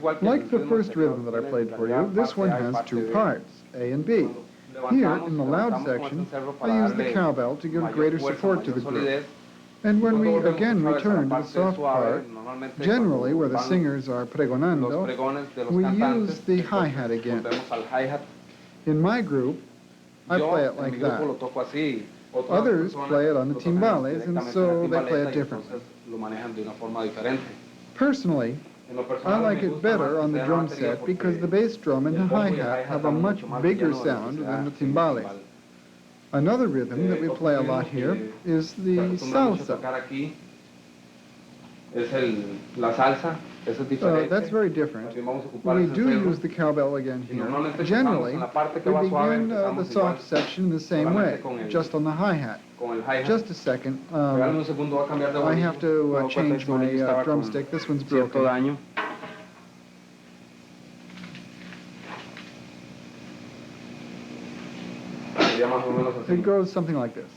igual que Like el the ritmo first del rhythm teclado that I tiene played en for realidad you, this parte one A y has parte two B. parts, A and B. Here, in the loud section, I use the cowbell to give greater support to the group. And when we again return to the soft part, generally where the singers are pregonando, we use the hi-hat again. In my group, I play it like that. Others play it on the timbales, and so they play it differently. Personally, I like it better on the drum set because the bass drum and the hi-hat have a much bigger sound than the timbales. Another rhythm that we play a lot here is the salsa. That's very different. We do use the cowbell again here. Generally, we begin the soft section the same way, just on the hi-hat. Just a second. I have to change my drumstick. This one's broken. It goes something like this.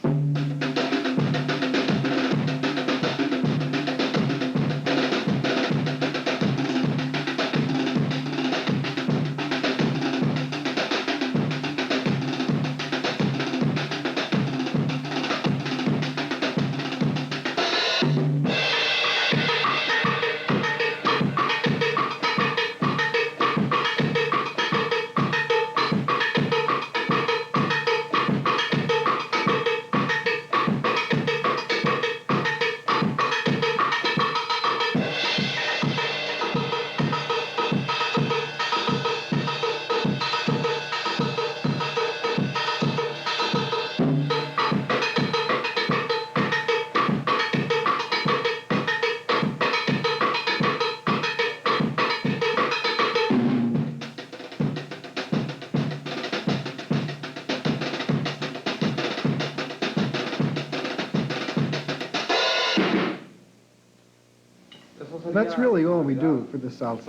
That's really all we do for the salsa.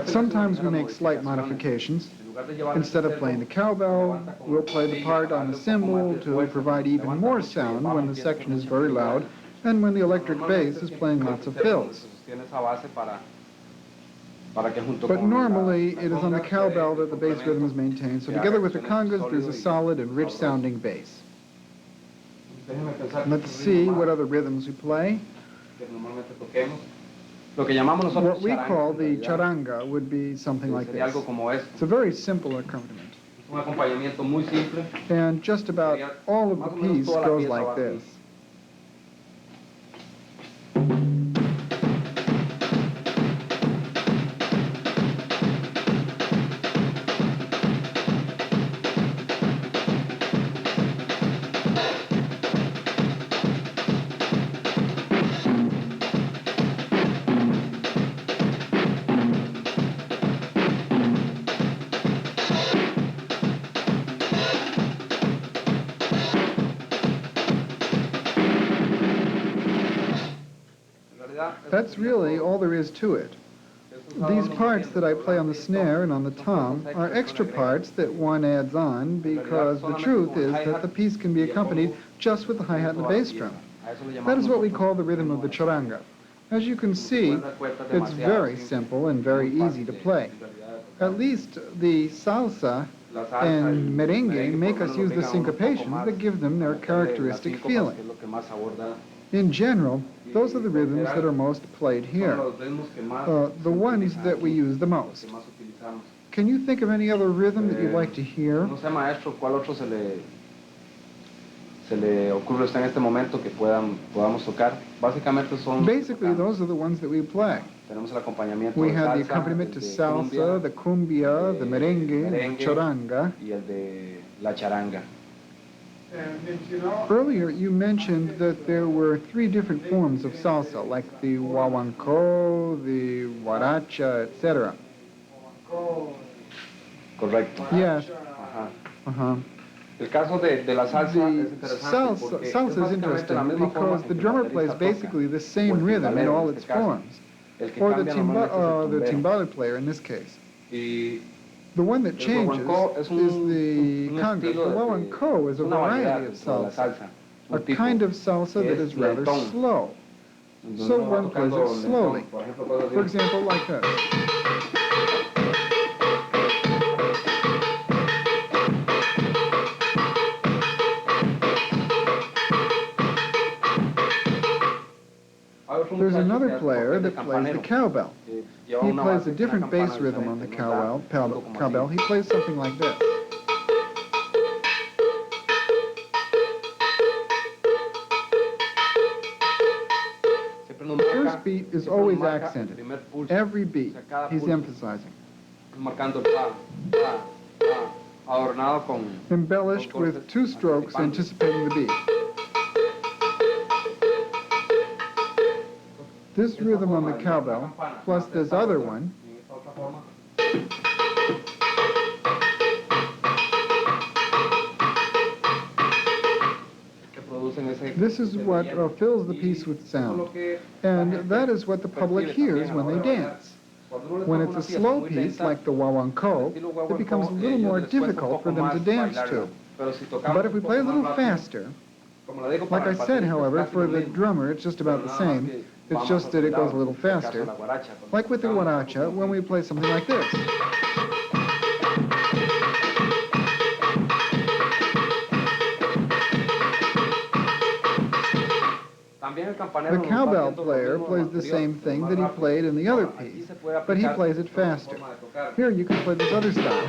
Sometimes we make slight modifications. Instead of playing the cowbell, we'll play the part on the cymbal to provide even more sound when the section is very loud and when the electric bass is playing lots of fills. But normally, it is on the cowbell that the bass rhythm is maintained, so together with the congas, there's a solid and rich-sounding bass. Let's see what other rhythms we play. What we call the charanga would be something like this. It's a very simple accompaniment. And just about all of the piece goes like this. That's really all there is to it. These parts that I play on the snare and on the tom are extra parts that one adds on because the truth is that the piece can be accompanied just with the hi-hat and the bass drum. That is what we call the rhythm of the charanga. As you can see, it's very simple and very easy to play. At least the salsa and merengue make us use the syncopations that give them their characteristic feeling. In general, those are the rhythms that are most played here, the ones that we use the most. Can you think of any other rhythm that you'd like to hear? Basically, those are the ones that we play. We have the accompaniment to salsa, the cumbia, the merengue, the charanga. Earlier, you mentioned that there were 3 different forms of salsa, like the guaguancó, the guaracha, etc. Correcto. Yes. El caso de la salsa, the salsa is interesting because the drummer plays basically the same rhythm in all its forms, or the timbale player in this case. The one that changes is the conga. The guaguancó is a variety of salsa, a kind of salsa that is rather slow. So one plays it slowly. For example, like this. There's another player that plays the cowbell. He plays a different bass rhythm on the cowbell. He plays something like this. The first beat is always accented. Every beat, he's emphasizing. Embellished with two strokes anticipating the beat. This rhythm on the cowbell, plus this other one, this is what fills the piece with sound. And that is what the public hears when they dance. When it's a slow piece, like the wawanko, it becomes a little more difficult for them to dance to. But if we play a little faster, like I said, however, for the drummer, it's just about the same. It's just that it goes a little faster. Like with the guaracha, when we play something like this. The cowbell player plays the same thing that he played in the other piece, but he plays it faster. Here you can play this other style.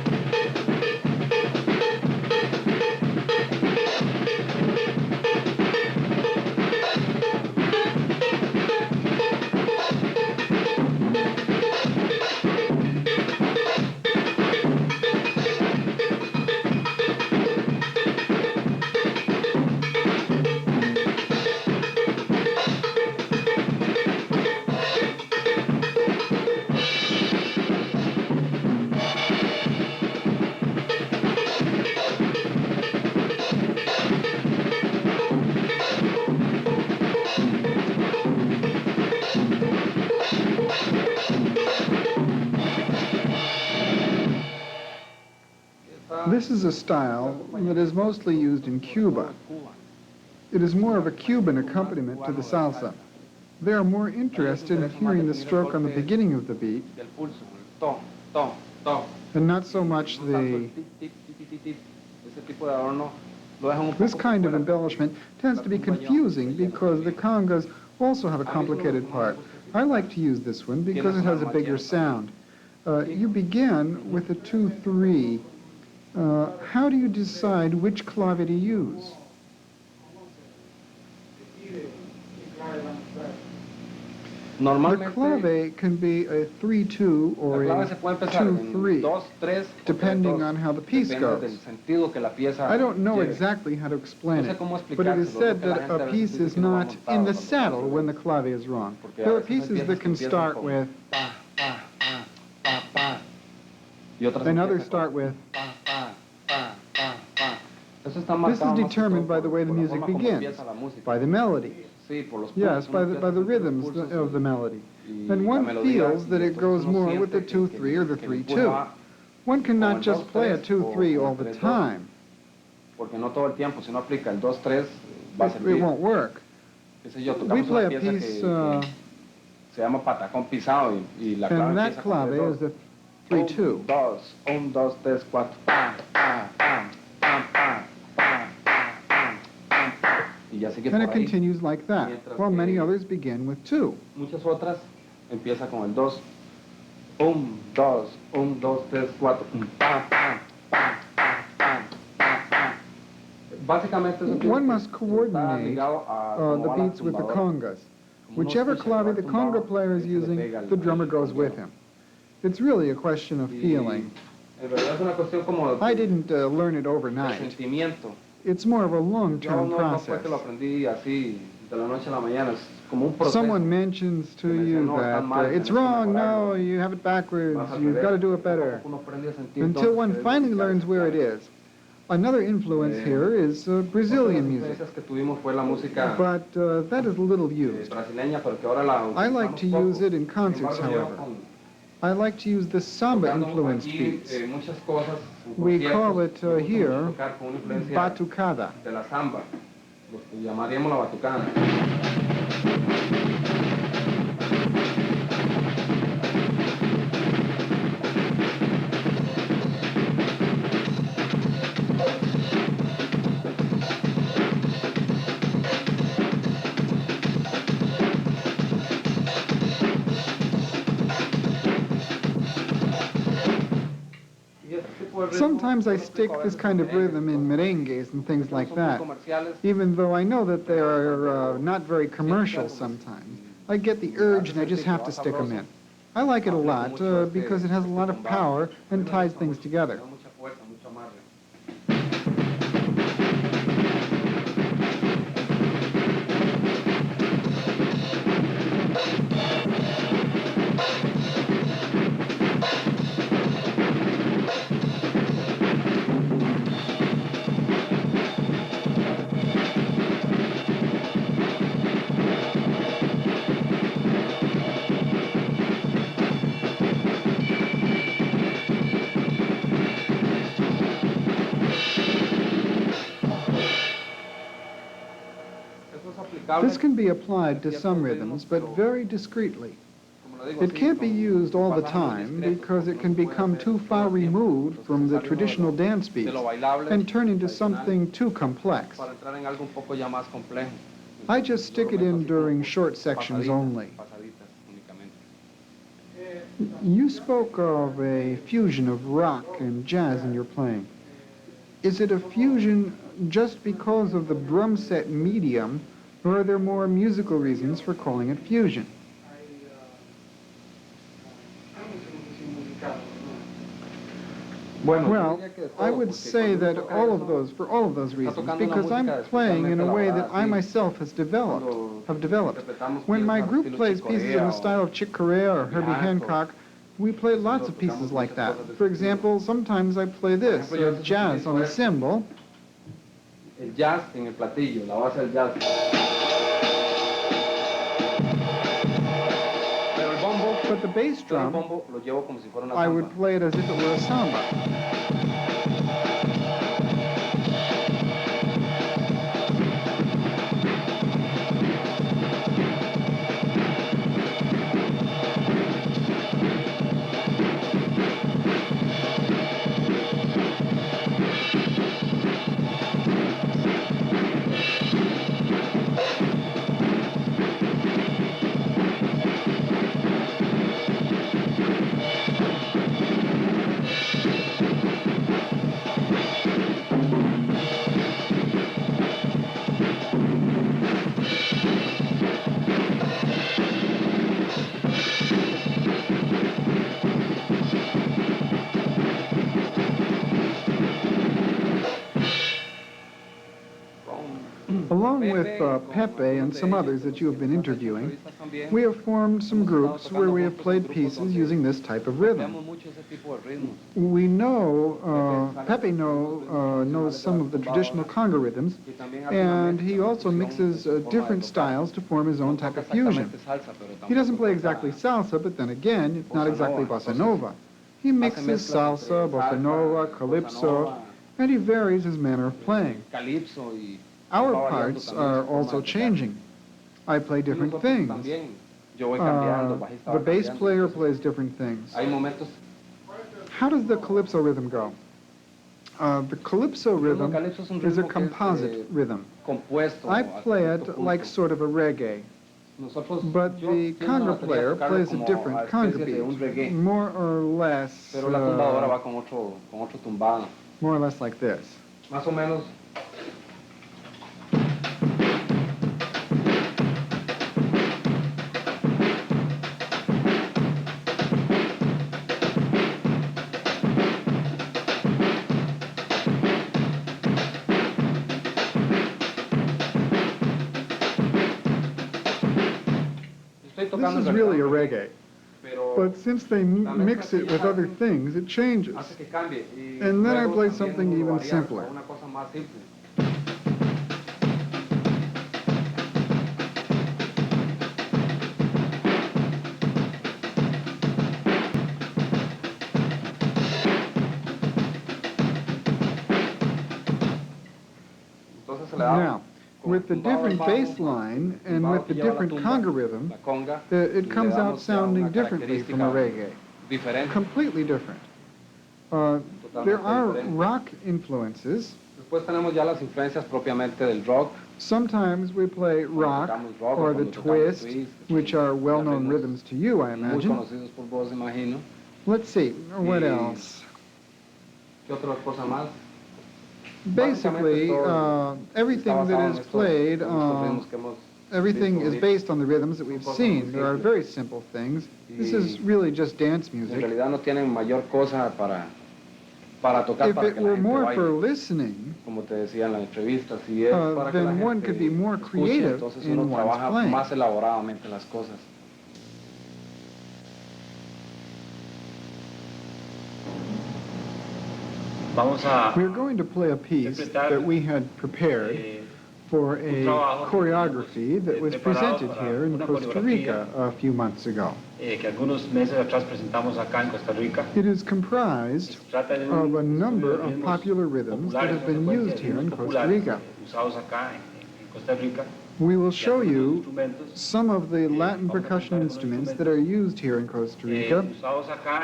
This is a style that is mostly used in Cuba. It is more of a Cuban accompaniment to the salsa. They are more interested in hearing the stroke on the beginning of the beat, and not so much the... This kind of embellishment tends to be confusing because the congas also have a complicated part. I like to use this one because it has a bigger sound. You begin with a 2-3. How do you decide which clave to use? The clave can be a 3-2 or a 2-3, depending on how the piece goes. I don't know exactly how to explain it, but it is said that a piece is not in the saddle when the clave is wrong. There are pieces that can start with, and others start with. This is determined by the way the music begins, by the melody. Yes, by the rhythms of the melody. And one feels that it goes more with the 2-3 or the 3-2. One cannot just play a 2-3 all the time. It won't work. We play a piece, and that clave is the 3-2. And it continues like that, while many others begin with 2. Muchas otras empieza con el 2. 1, 2, 1, 2, 3, 4. One must coordinate the beats with the congas. Whichever clave the conga player is using, the drummer goes with him. It's really a question of feeling. I didn't learn it overnight. It's more of a long-term process. Someone mentions to you that it's wrong, no, you have it backwards, you've got to do it better, until one finally learns where it is. Another influence here is Brazilian music, but that is little used. I like to use it in concerts, however. I like to use the samba-influenced beats. We call it here batucada. Sometimes I stick this kind of rhythm in merengues and things like that, even though I know that they are not very commercial sometimes. I get the urge and I just have to stick them in. I like it a lot because it has a lot of power and ties things together. This can be applied to some rhythms, but very discreetly. It can't be used all the time because it can become too far removed from the traditional dance beats and turn into something too complex. I just stick it in during short sections only. You spoke of a fusion of rock and jazz in your playing. Is it a fusion just because of the drum set medium, or are there more musical reasons for calling it fusion? Well, I would say that for all of those reasons, because I'm playing in a way that I myself have developed. When my group plays pieces in the style of Chick Corea or Herbie Hancock, we play lots of pieces like that. For example, sometimes I play this, jazz on the cymbal. El jazz en el platillo, la base del jazz. Pero el bombo, but the bass drum, lo llevo como si fuera una I samba. would play it as if it were a samba. Along with Pepe and some others that you have been interviewing, we have formed some groups where we have played pieces using this type of rhythm. We know, Pepe knows some of the traditional Conga rhythms, and he also mixes different styles to form his own type of fusion. He doesn't play exactly salsa, but then again, it's not exactly bossa nova. He mixes salsa, bossa nova, calypso, and he varies his manner of playing. Our parts are also changing. I play different things. The bass player plays different things. How does the calypso rhythm go? The calypso rhythm is a composite rhythm. I play it like sort of a reggae. But the conga player plays a different conga beat, more or less like this. Más o menos. This is really a reggae, but since they mix it with other things, it changes. And then I play something even simpler. Now, with the different bass line and with the different conga rhythm, it comes out sounding differently from a reggae. Completely different. There are rock influences. Después tenemos ya las influencias propiamente del rock. Sometimes we play rock or the twist, which are well-known rhythms to you, I Muy imagine. conocidos por vos, imagino. Let's see, what else? ¿Qué otra cosa más? Basically, everything that is played, everything is based on the rhythms that we've seen. There are very simple things. This is really just dance En music. realidad no tienen mayor cosa para tocar If para it que la were gente more baile. for listening, Como te decía en la entrevista, si es para que la then one gente could be more escuche, creative entonces in uno one's trabaja playing. más elaboradamente las cosas. We're going to play a piece that we had prepared for a choreography that was presented here in Costa Rica a few months ago. Que algunos meses atrás presentamos acá en Costa Rica. It is comprised of a number of popular rhythms that have been used here in Costa Rica. Usados acá en Costa Rica. We will show you some of the Latin percussion instruments that are used here in Costa Rica,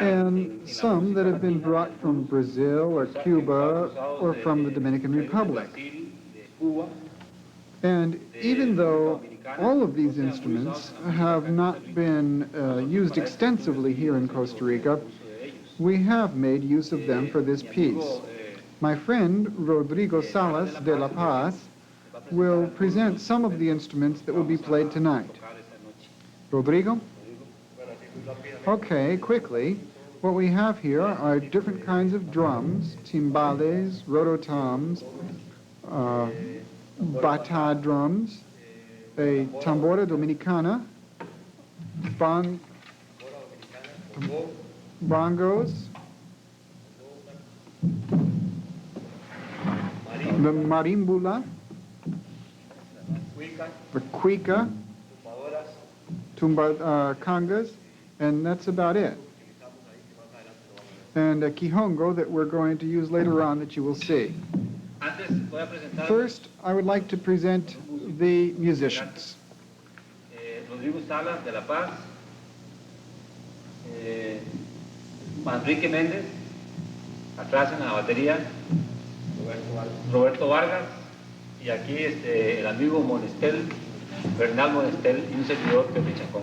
and some that have been brought from Brazil or Cuba or from the Dominican Republic. And even though all of these instruments have not been used extensively here in Costa Rica, we have made use of them for this piece. My friend, Rodrigo Salas de La Paz, will present some of the instruments that will be played tonight. Rodrigo? Okay, quickly. What we have here are different kinds of drums, timbales, rototoms, bata drums, a tambora dominicana, bongos, the marimbula, the cuica, congas, and that's about it. And a quijungo that we're going to use later on that you will see. First, I would like to present the musicians. Rodrigo Salas de La Paz, Manrique Méndez, atrás en la batería, Roberto Vargas, y aquí el amigo Monestel, Bernal Monestel, y un servidor que es de Chacón.